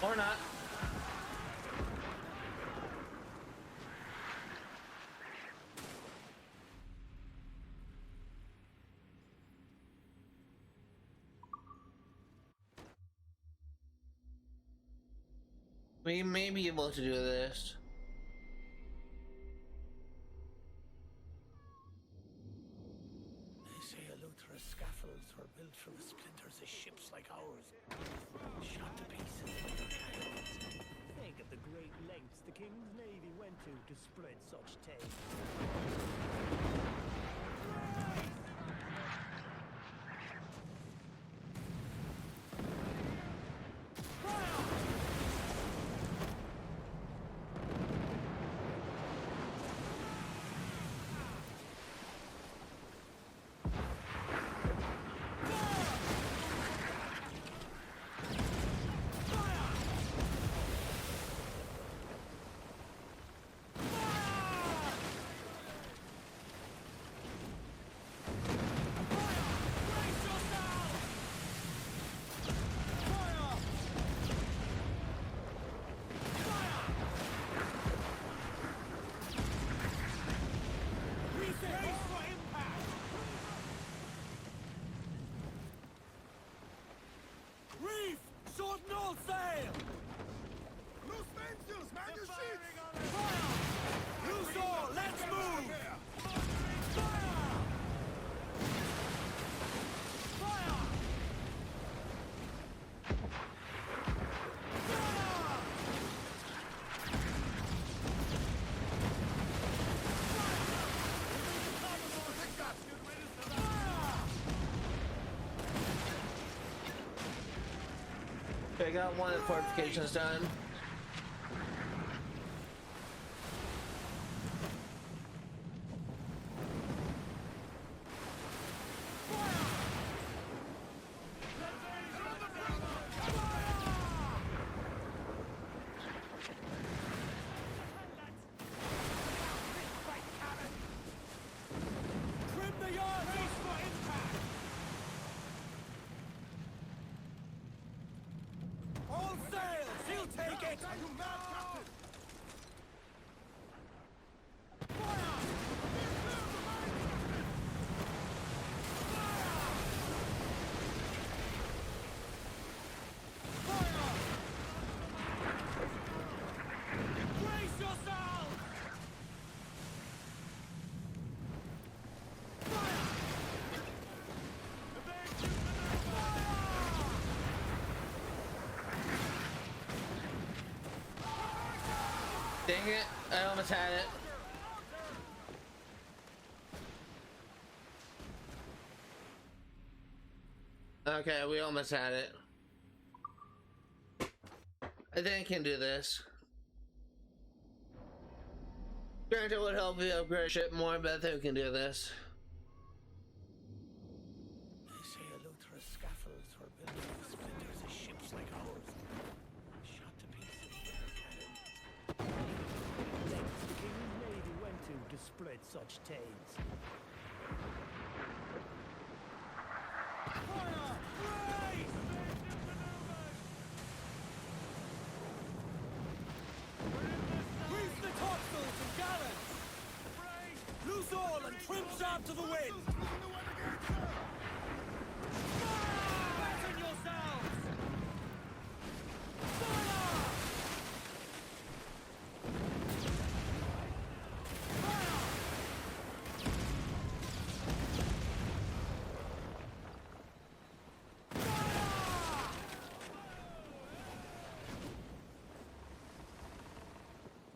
Or not. We may be able to do this. They say Eleuthia's scaffolds were built from the splinters of ships like ours, shot to pieces by their cannons. Think of the great lengths the King's Navy went to spread such tales. Short and all sail! Loose mainsails, man your sheets! Fire! Loose all, let's move! Fire! Fire! Okay, I got one of the fortifications done. Trim the yards for impact! All sails! He'll take it! You mad captain! Brace yourself! Dang it, I almost had it. Okay, we almost had it. I think I can do this. Granted, it would help me upgrade ship more, but I think we can do this. They say Eleuthia's scaffolds were built from the splinters of ships like ours, shot to pieces by their cannons. Lengths the King's Navy went to spread such tales. Fire! Brace! Reef the topsails and gallants! Loose all and trim sharp to the wind! Fasten yourselves! Fire!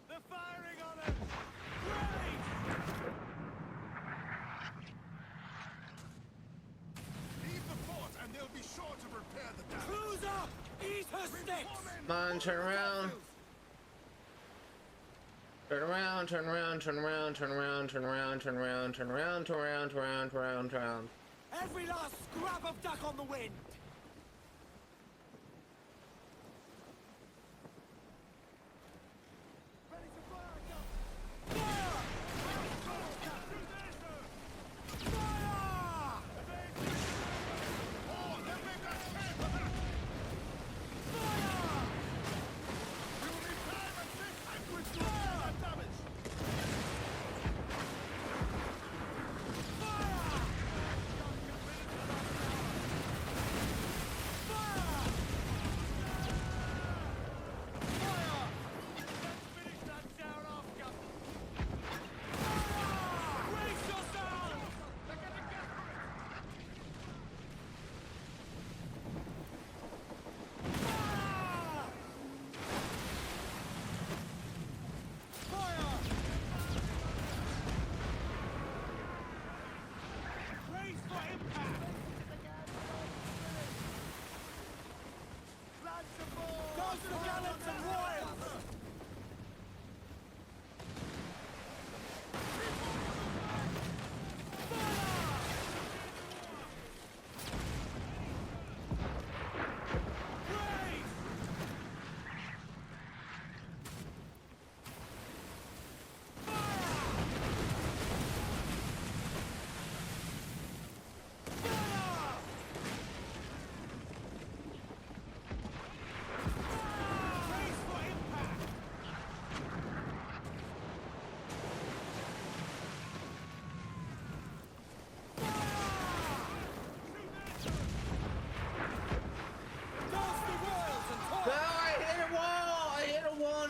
They're firing on us! Great! Come on, turn around. Turn around, turn around, turn around, turn around, turn around, turn around, turn around, turn around, turn around, turn around, turn around. Every last scrap of duck on the wind!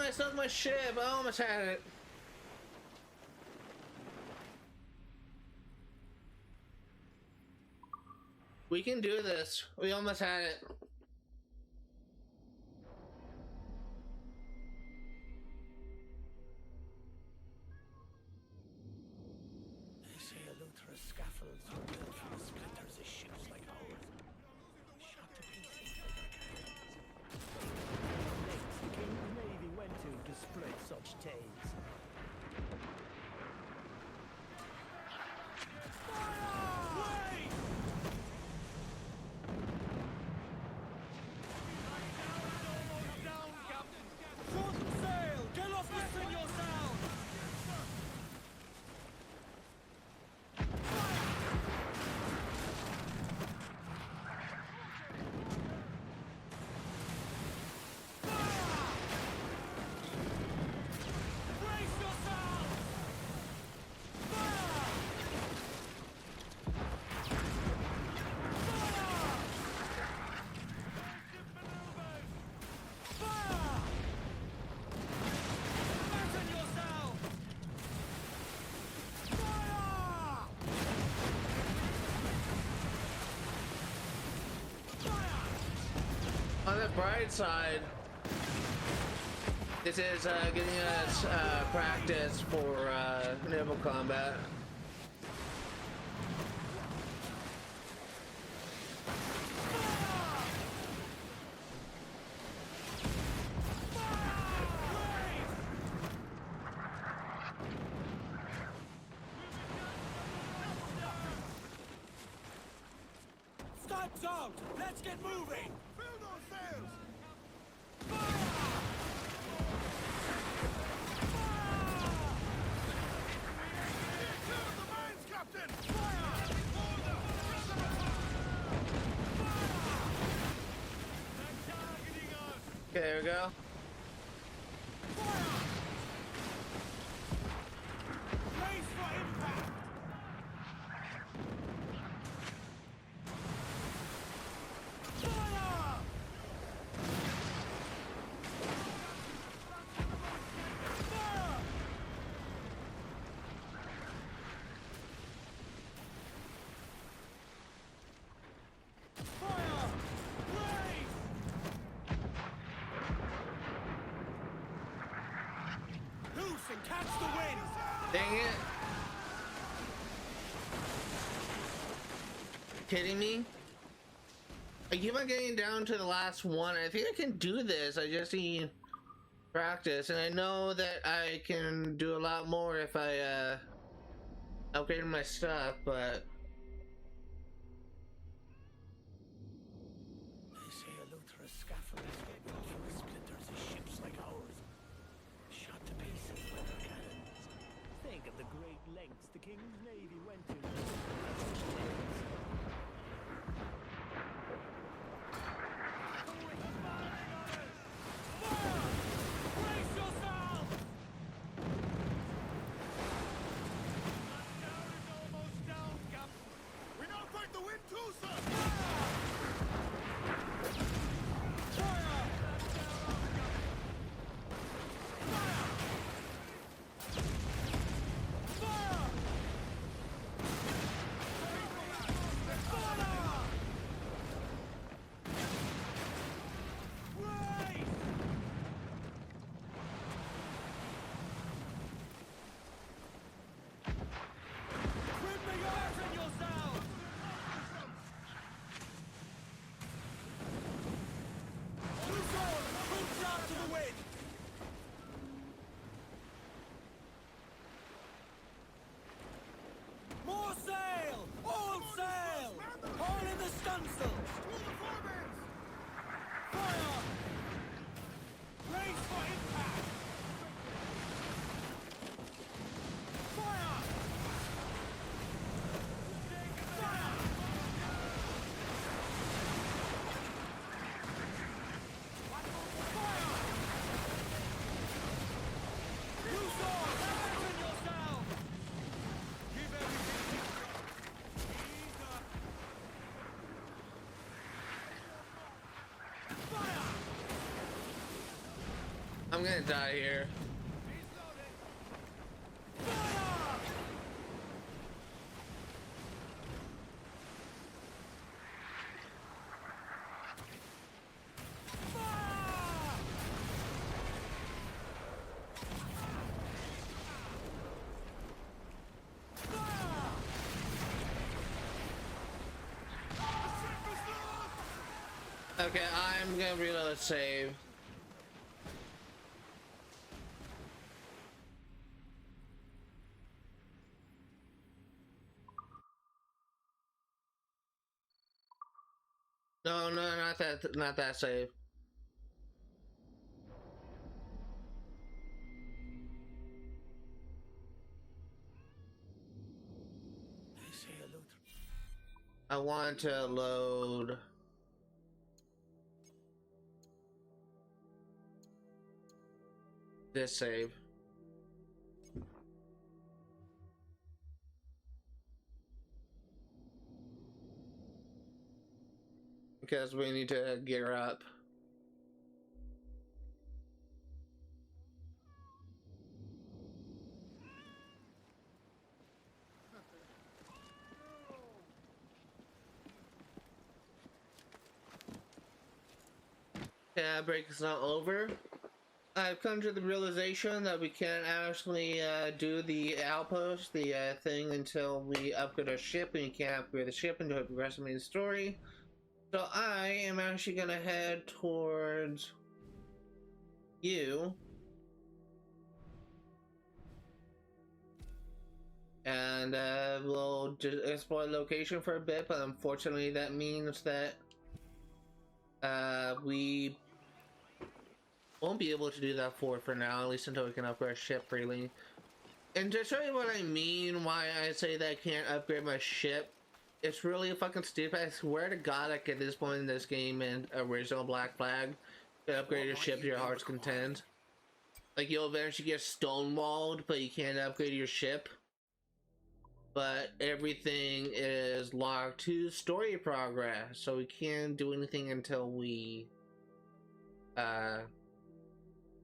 I sunk my ship. I almost had it. We can do this. We almost had it. They say Eleuthia scaffolds were built from the splinters of ships like ours. Shot to pieces by their cannons. The king of the navy went to spread such tales. On the bright side, this is getting us practice for naval combat. Time's out! Let's get moving! Okay, there we go. Catch the wind! Dang it. Kidding me? I keep on getting down to the last one. I think I can do this. I just need practice, and I know that I can do a lot more if I upgrade my stuff, but They say Eleuthia's scaffold escaped off from the splinters of ships like ours, shot to pieces by their cannons. Think of the great lengths the King's Navy went to. Brace yourselves! Down is almost down, Captain. We now fight the wind too, sir. More sail! All sail! All in the stunsails! Fire! Brace for impact! Fire! Fire! Fire! Use all! Strengthen yourself! Give everything! Ease up! Fire! I'm gonna die here. Fire! Fire! Okay, I'm gonna reload save. No, not that save. They say Eleuther. I want to load this save. Because we need to gear up. Yeah, break is not over. I've come to the realization that we can't actually do the outpost, the thing, until we upgrade our ship, and you can't upgrade the ship until it progresses in the story. So I am actually gonna head towards you. And we'll just explore the location for a bit, but unfortunately that means that we won't be able to do that for now, at least until we can upgrade our ship freely. And to show you what I mean, why I say that I can't upgrade my ship, it's really fucking stupid. I swear to God, like at this point in this game in original Black Flag, you can upgrade your ship to your heart's content. Like you'll eventually get stonewalled, but you can't upgrade your ship. But everything is locked to story progress, so we can't do anything until we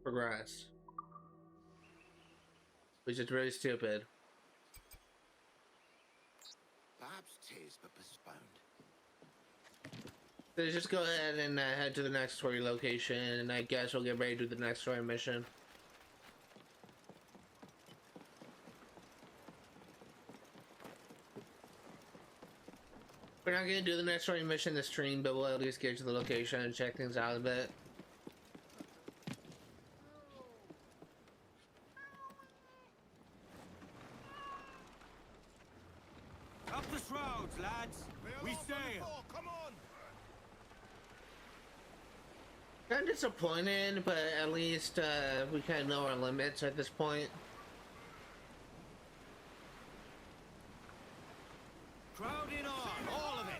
progress, which is really stupid. Perhaps 'tis but postponed. So just go ahead and head to the next story location, and I guess we'll get ready to do the next story mission. We're not gonna do the next story mission this stream, but we'll at least get to the location and check things out a bit. Up the shrouds, lads. We sail. Come on! Kind of disappointed, but at least we kind of know our limits at this point. Crowd in on, all of it.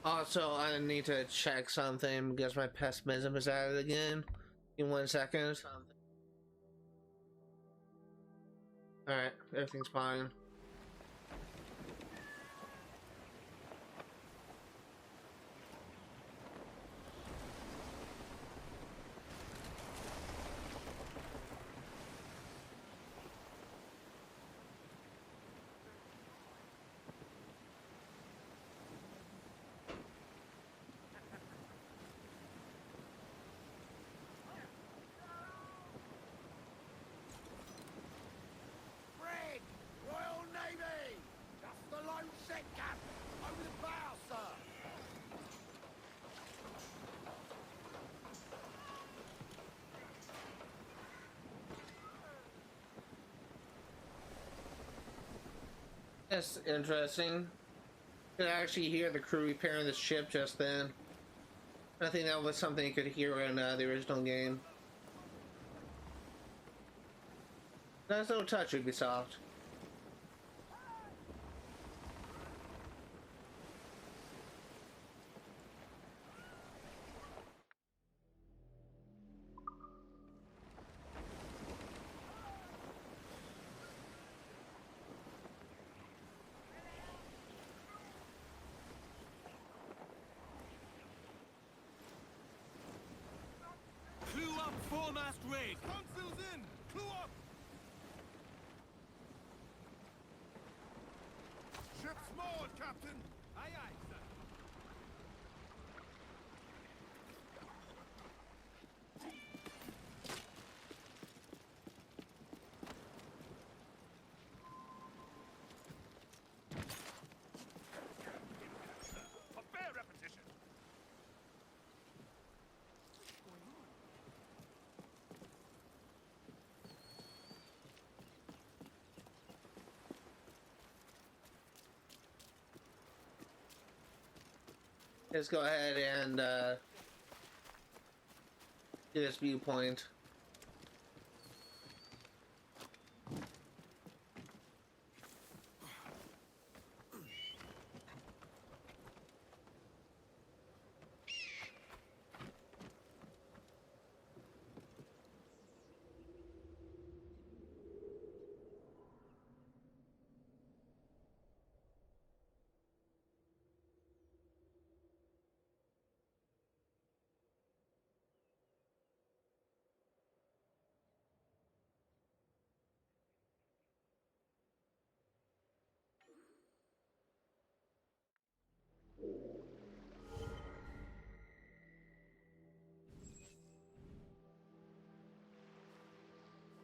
Also, I need to check something because my pessimism is at it again. In 1 second. Alright, everything's fine. Brig! Royal Navy! Just the lone set cap! Over the bow, sir! That's interesting. You could actually hear the crew repairing the ship just then. I think that was something you could hear in the original game. Nice little touch, Ubisoft. Clue up foremast rig. Topsails in! Clue up! Ship's moored, Captain! Aye, aye, sir. A fair repetition! Let's go ahead and do this viewpoint.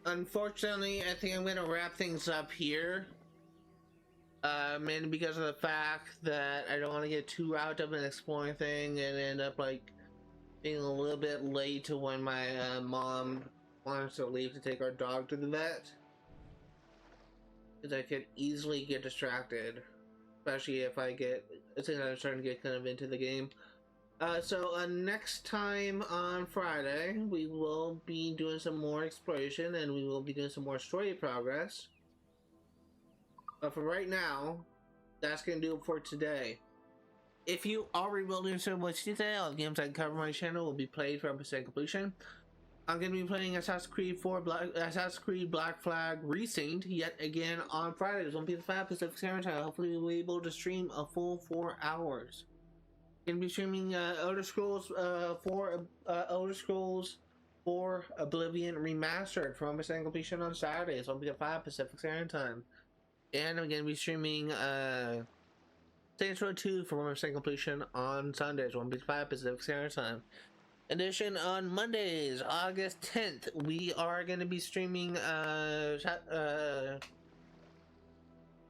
Unfortunately, I think I'm gonna wrap things up here. Mainly because of the fact that I don't want to get too wrapped up in exploring thing and end up like being a little bit late to when my mom wants to leave to take our dog to the vet. Because I could easily get distracted, especially if I think I'm starting to get kind of into the game. So next time on Friday, we will be doing some more exploration and we will be doing some more story progress. But for right now, that's going to do it for today. If you are rebuilding so much detail, all the games I cover on my channel will be played for 100% completion. I'm going to be playing Assassin's Creed Black Flag Resynced yet again on Fridays, 1 p.m. Pacific Standard Time. Hopefully we'll be able to stream a full 4 hours. Going to be streaming Elder Scrolls 4 Oblivion Remastered for 100% completion on Saturdays, 1 p.m. Pacific Standard Time. And I'm going to be streaming Saints Row 2 for 100% completion on Sundays, 1 p.m. Pacific Standard Time. In addition, on Mondays, August 10th, we are going to be streaming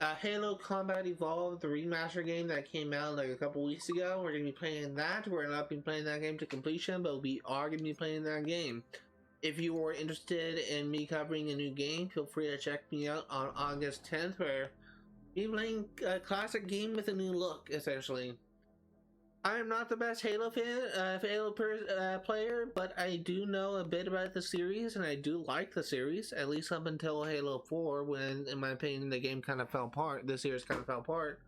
Halo Combat Evolved, the remaster game that came out like a couple weeks ago. We're going to be playing that. We're not be playing that game to completion, but we are going to be playing that game. If you are interested in me covering a new game, feel free to check me out on August 10th, where we're playing a classic game with a new look, essentially. I am not the best Halo fan, player, but I do know a bit about the series, and I do like the series, at least up until Halo 4, when, in my opinion, the game kind of fell apart. The series kind of fell apart.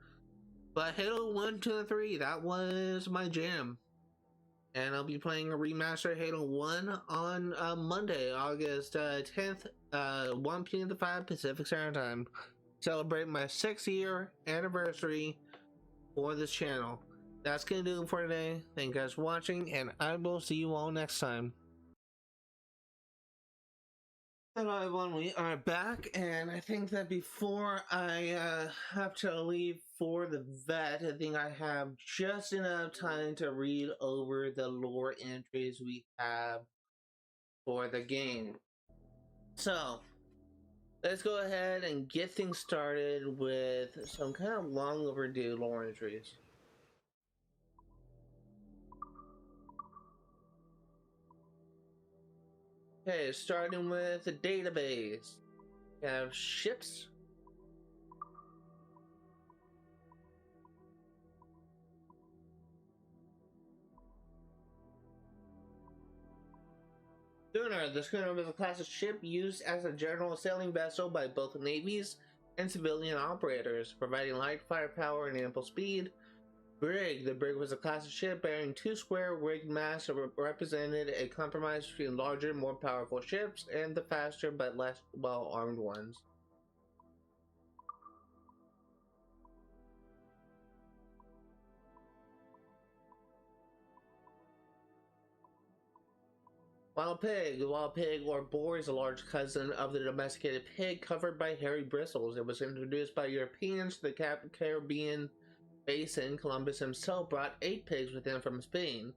But Halo 1, 2, and 3, that was my jam. And I'll be playing a remastered Halo 1 on Monday, August 10th, 1 p.m. to 5 Pacific Standard Time. Celebrate my 6th-year anniversary for this channel. That's gonna do it for today. Thank you guys for watching, and I will see you all next time. Hello everyone, we are back, and I think that before I have to leave for the vet, I think I have just enough time to read over the lore entries we have for the game. So, let's go ahead and get things started with some kind of long overdue lore entries. Okay, starting with the database. We have ships. Schooner. The schooner was a class of ship used as a general sailing vessel by both navies and civilian operators, providing light firepower and ample speed. Brig. The brig was a class of ship bearing 2 square rigged masts that represented a compromise between larger, more powerful ships and the faster but less well-armed ones. Wild pig. The wild pig, or boar, is a large cousin of the domesticated pig covered by hairy bristles. It was introduced by Europeans to the Caribbean Basin. Columbus himself brought 8 pigs with him from Spain.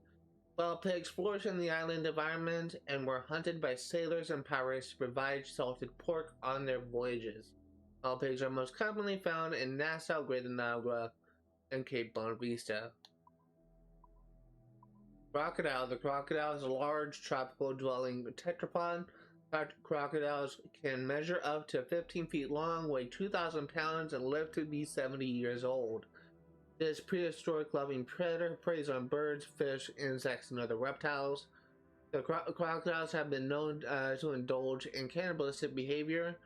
Wild pigs flourished in the island environment and were hunted by sailors and pirates to provide salted pork on their voyages. Wild pigs are most commonly found in Nassau, Greater Niagara, and Cape Bonavista. Crocodile. The crocodile is a large tropical dwelling tetrapod. Crocodiles can measure up to 15 feet long, weigh 2,000 pounds, and live to be 70 years old. This prehistoric loving predator preys on birds, fish, insects, and other reptiles. The crocodiles have been known to indulge in cannibalistic behavior.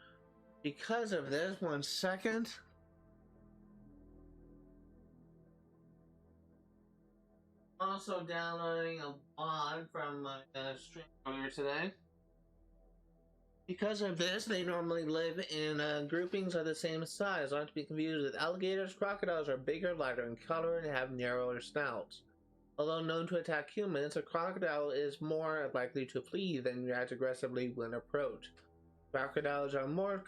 Because of this, 1 second. Also downloading a mod from my stream earlier today. Because of this, they normally live in groupings of the same size, not to be confused with alligators. Crocodiles are bigger, lighter in color, and have narrower snouts. Although known to attack humans, a crocodile is more likely to flee than react aggressively when approached. Crocodiles are most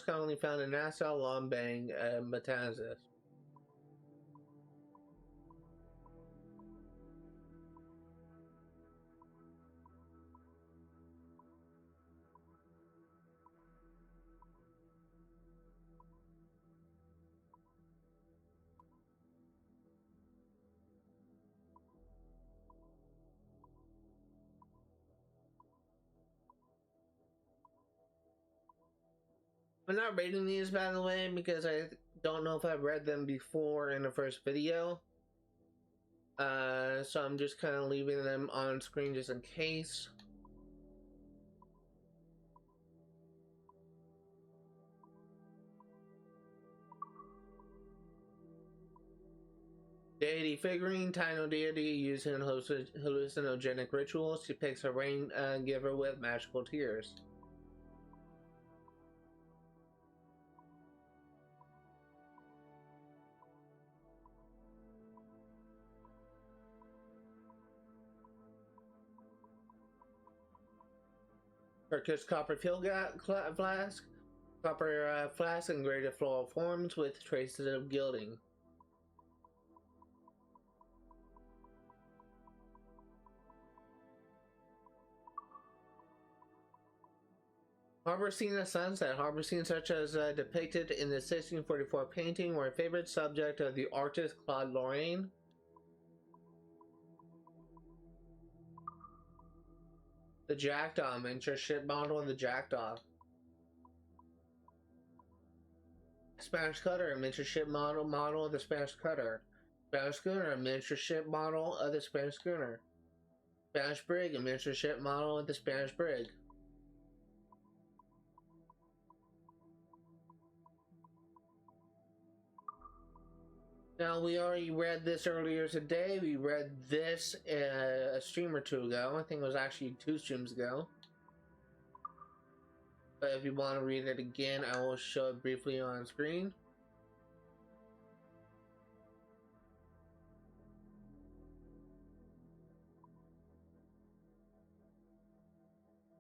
commonly found in Nassau, Lombang, and Matanzas. I'm not rating these, by the way, because I don't know if I've read them before in the first video. So I'm just kind of leaving them on screen just in case. Deity figurine, Tino deity using hallucinogenic rituals, depicts a rain giver with magical tears. Turkish copper field flask, copper flask in graded floral forms with traces of gilding. Harbor scene of sunset. Harbor scenes such as depicted in the 1644 painting were a favorite subject of the artist Claude Lorraine. The Jackdaw miniature ship model of the Jackdaw. Spanish cutter, miniature ship model of the Spanish cutter. Spanish schooner, miniature ship model of the Spanish schooner. Spanish brig, a miniature ship model of the Spanish brig. Now, we already read this earlier today. We read this a stream or two ago. I think it was actually 2 streams ago. But if you want to read it again, I will show it briefly on screen.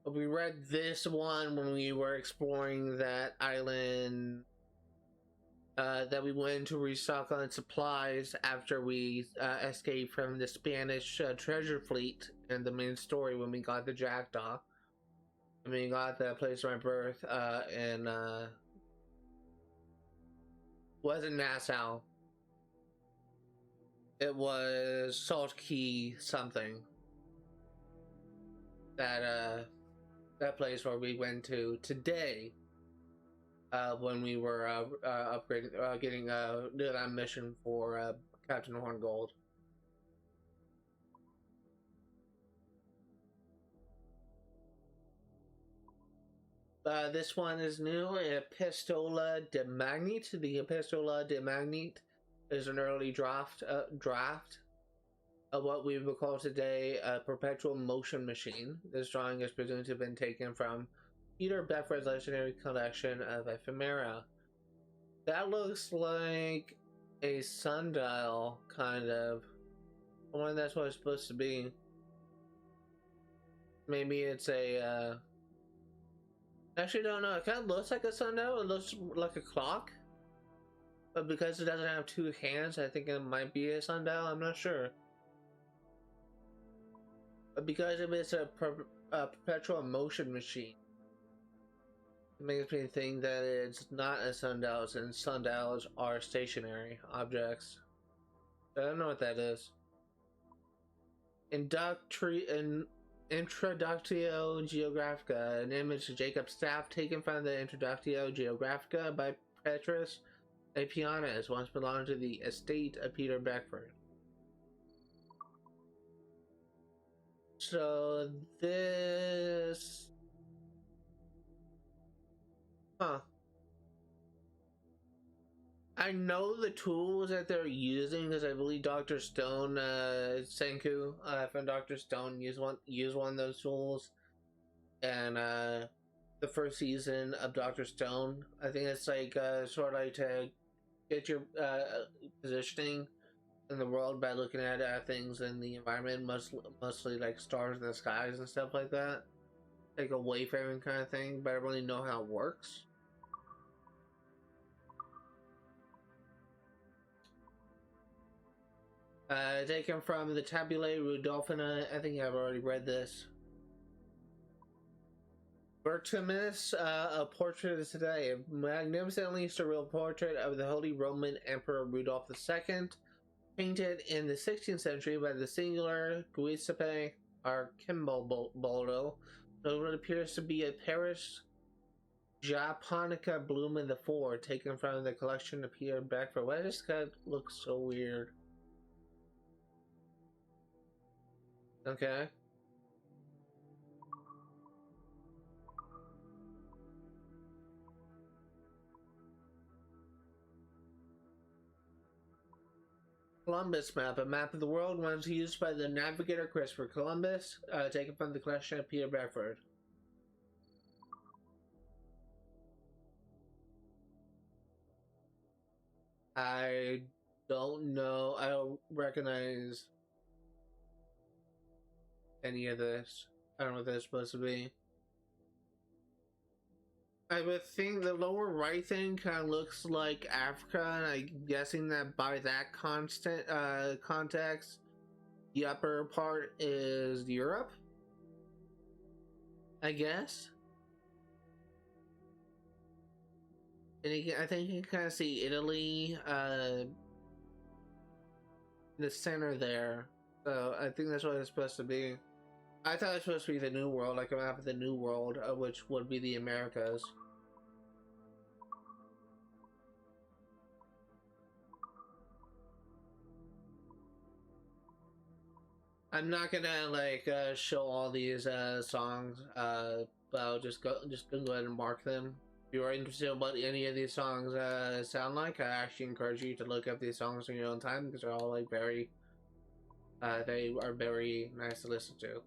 We read this one when we were exploring that island that we went to restock on supplies after we escaped from the Spanish treasure fleet in the main story when we got the Jackdaw. And we got the place of my birth in wasn't Nassau. It was Salt Key something. That place where we went to today. When we were upgrading, getting doing that mission for Captain Horngold. This one is new, Epistola de Magnete. The Epistola de Magnete is an early draft of what we would call today a perpetual motion machine. This drawing is presumed to have been taken from Peter Beckford's legendary collection of ephemera. That looks like a sundial, kind of. I wonder if that's what it's supposed to be. Maybe it's a, actually don't know. It kind of looks like a sundial. It looks like a clock. But because it doesn't have 2 hands, I think it might be a sundial. I'm not sure. But because if it's a perpetual motion machine, it makes me think that it's not a sundial, since sundials are stationary objects. I don't know what that is. Introductio Geographica, an image of Jacob's staff taken from the Introductio Geographica by Petrus Apianus, once belonged to the estate of Peter Beckford. So this... Huh. I know the tools that they're using because I believe Dr. Stone, Senku from Dr. Stone used one of those tools, and the first season of Dr. Stone. I think it's like sort of like to get your positioning in the world by looking at things in the environment, mostly like stars in the skies and stuff like that, like a wayfaring kind of thing. But I don't really know how it works. Taken from the Tabulae Rudolphina. I think I've already read this. Vertimus, a portrait of today. A magnificently surreal portrait of the Holy Roman Emperor Rudolph II, painted in the 16th century by the singular Giuseppe Arcimboldo. What appears to be a Paris Japonica bloom in the IV, taken from the collection of Peter Beckford. Why does this guy look so weird? Okay. Columbus map, a map of the world once used by the navigator Christopher Columbus, taken from the collection of Peter Bradford. I don't know. I don't recognize any of this. I don't know what this is supposed to be. I would think the lower right thing kind of looks like Africa, and I'm guessing that by that context, the upper part is Europe, I guess. And I think you can kind of see Italy in the center there. So I think that's what it's supposed to be. I thought it was supposed to be the New World, like a map of the New World, which would be the Americas. I'm not gonna like show all these songs, but I'll just go ahead and mark them. If you are interested in what any of these songs sound like, I actually encourage you to look up these songs in your own time because they're all like very, they are very nice to listen to.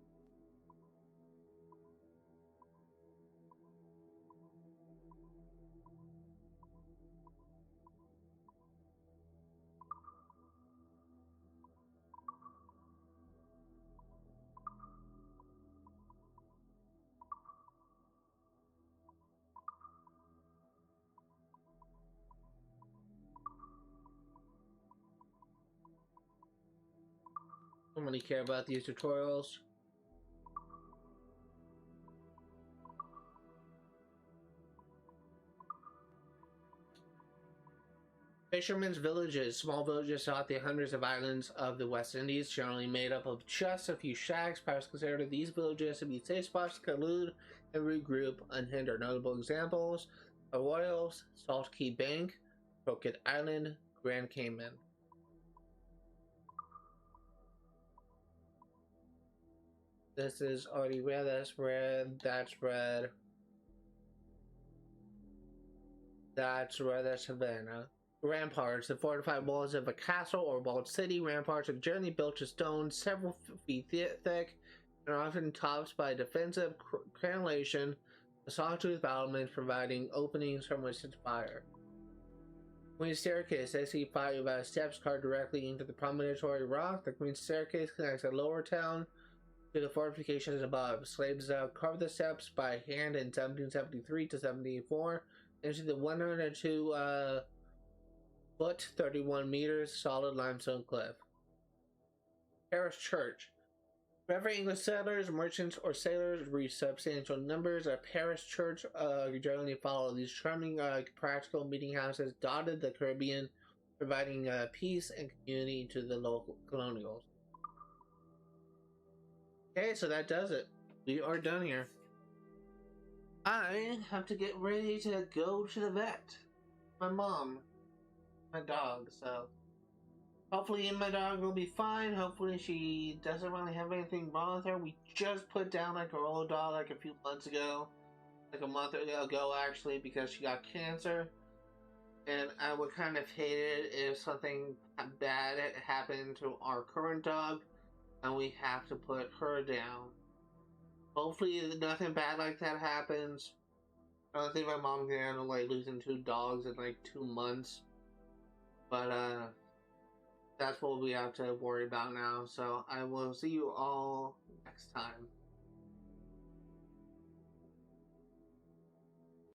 I don't really care about these tutorials. Fishermen's villages, small villages throughout the hundreds of islands of the West Indies, generally made up of just a few shacks. Pirates consider these villages to be safe spots to collude and regroup unhindered. Notable examples: Arroyos, Salt Key Bank, Crooked Island, Grand Cayman. This is already red, that's red, that's red. That's red, that's Havana. Ramparts, the fortified walls of a castle or walled city. Ramparts are generally built of stone, several feet thick, and are often topped by defensive crenellation, a sawtooth battlements providing openings from which to fire. Queen's Staircase, I see 5 steps carved directly into the promontory rock. The Queen's Staircase connects the lower town to the fortifications above. Slaves carved the steps by hand in 1773 to 1784 into the 102 foot 31 meters solid limestone cliff. Parish Church. Wherever English settlers, merchants, or sailors reach substantial numbers, a parish church generally follow. These charming practical meeting houses dotted the Caribbean, providing peace and community to the local colonials. Okay, so that does it. We are done here. I have to get ready to go to the vet. My mom. My dog, so hopefully my dog will be fine. Hopefully she doesn't really have anything wrong with her. We just put down like her old dog like a few months ago, like a month ago actually, because she got cancer, and I would kind of hate it if something bad happened to our current dog and we have to put her down. Hopefully nothing bad like that happens. I don't think my mom can handle like losing 2 dogs in like 2 months. But that's what we have to worry about now. So I will see you all next time.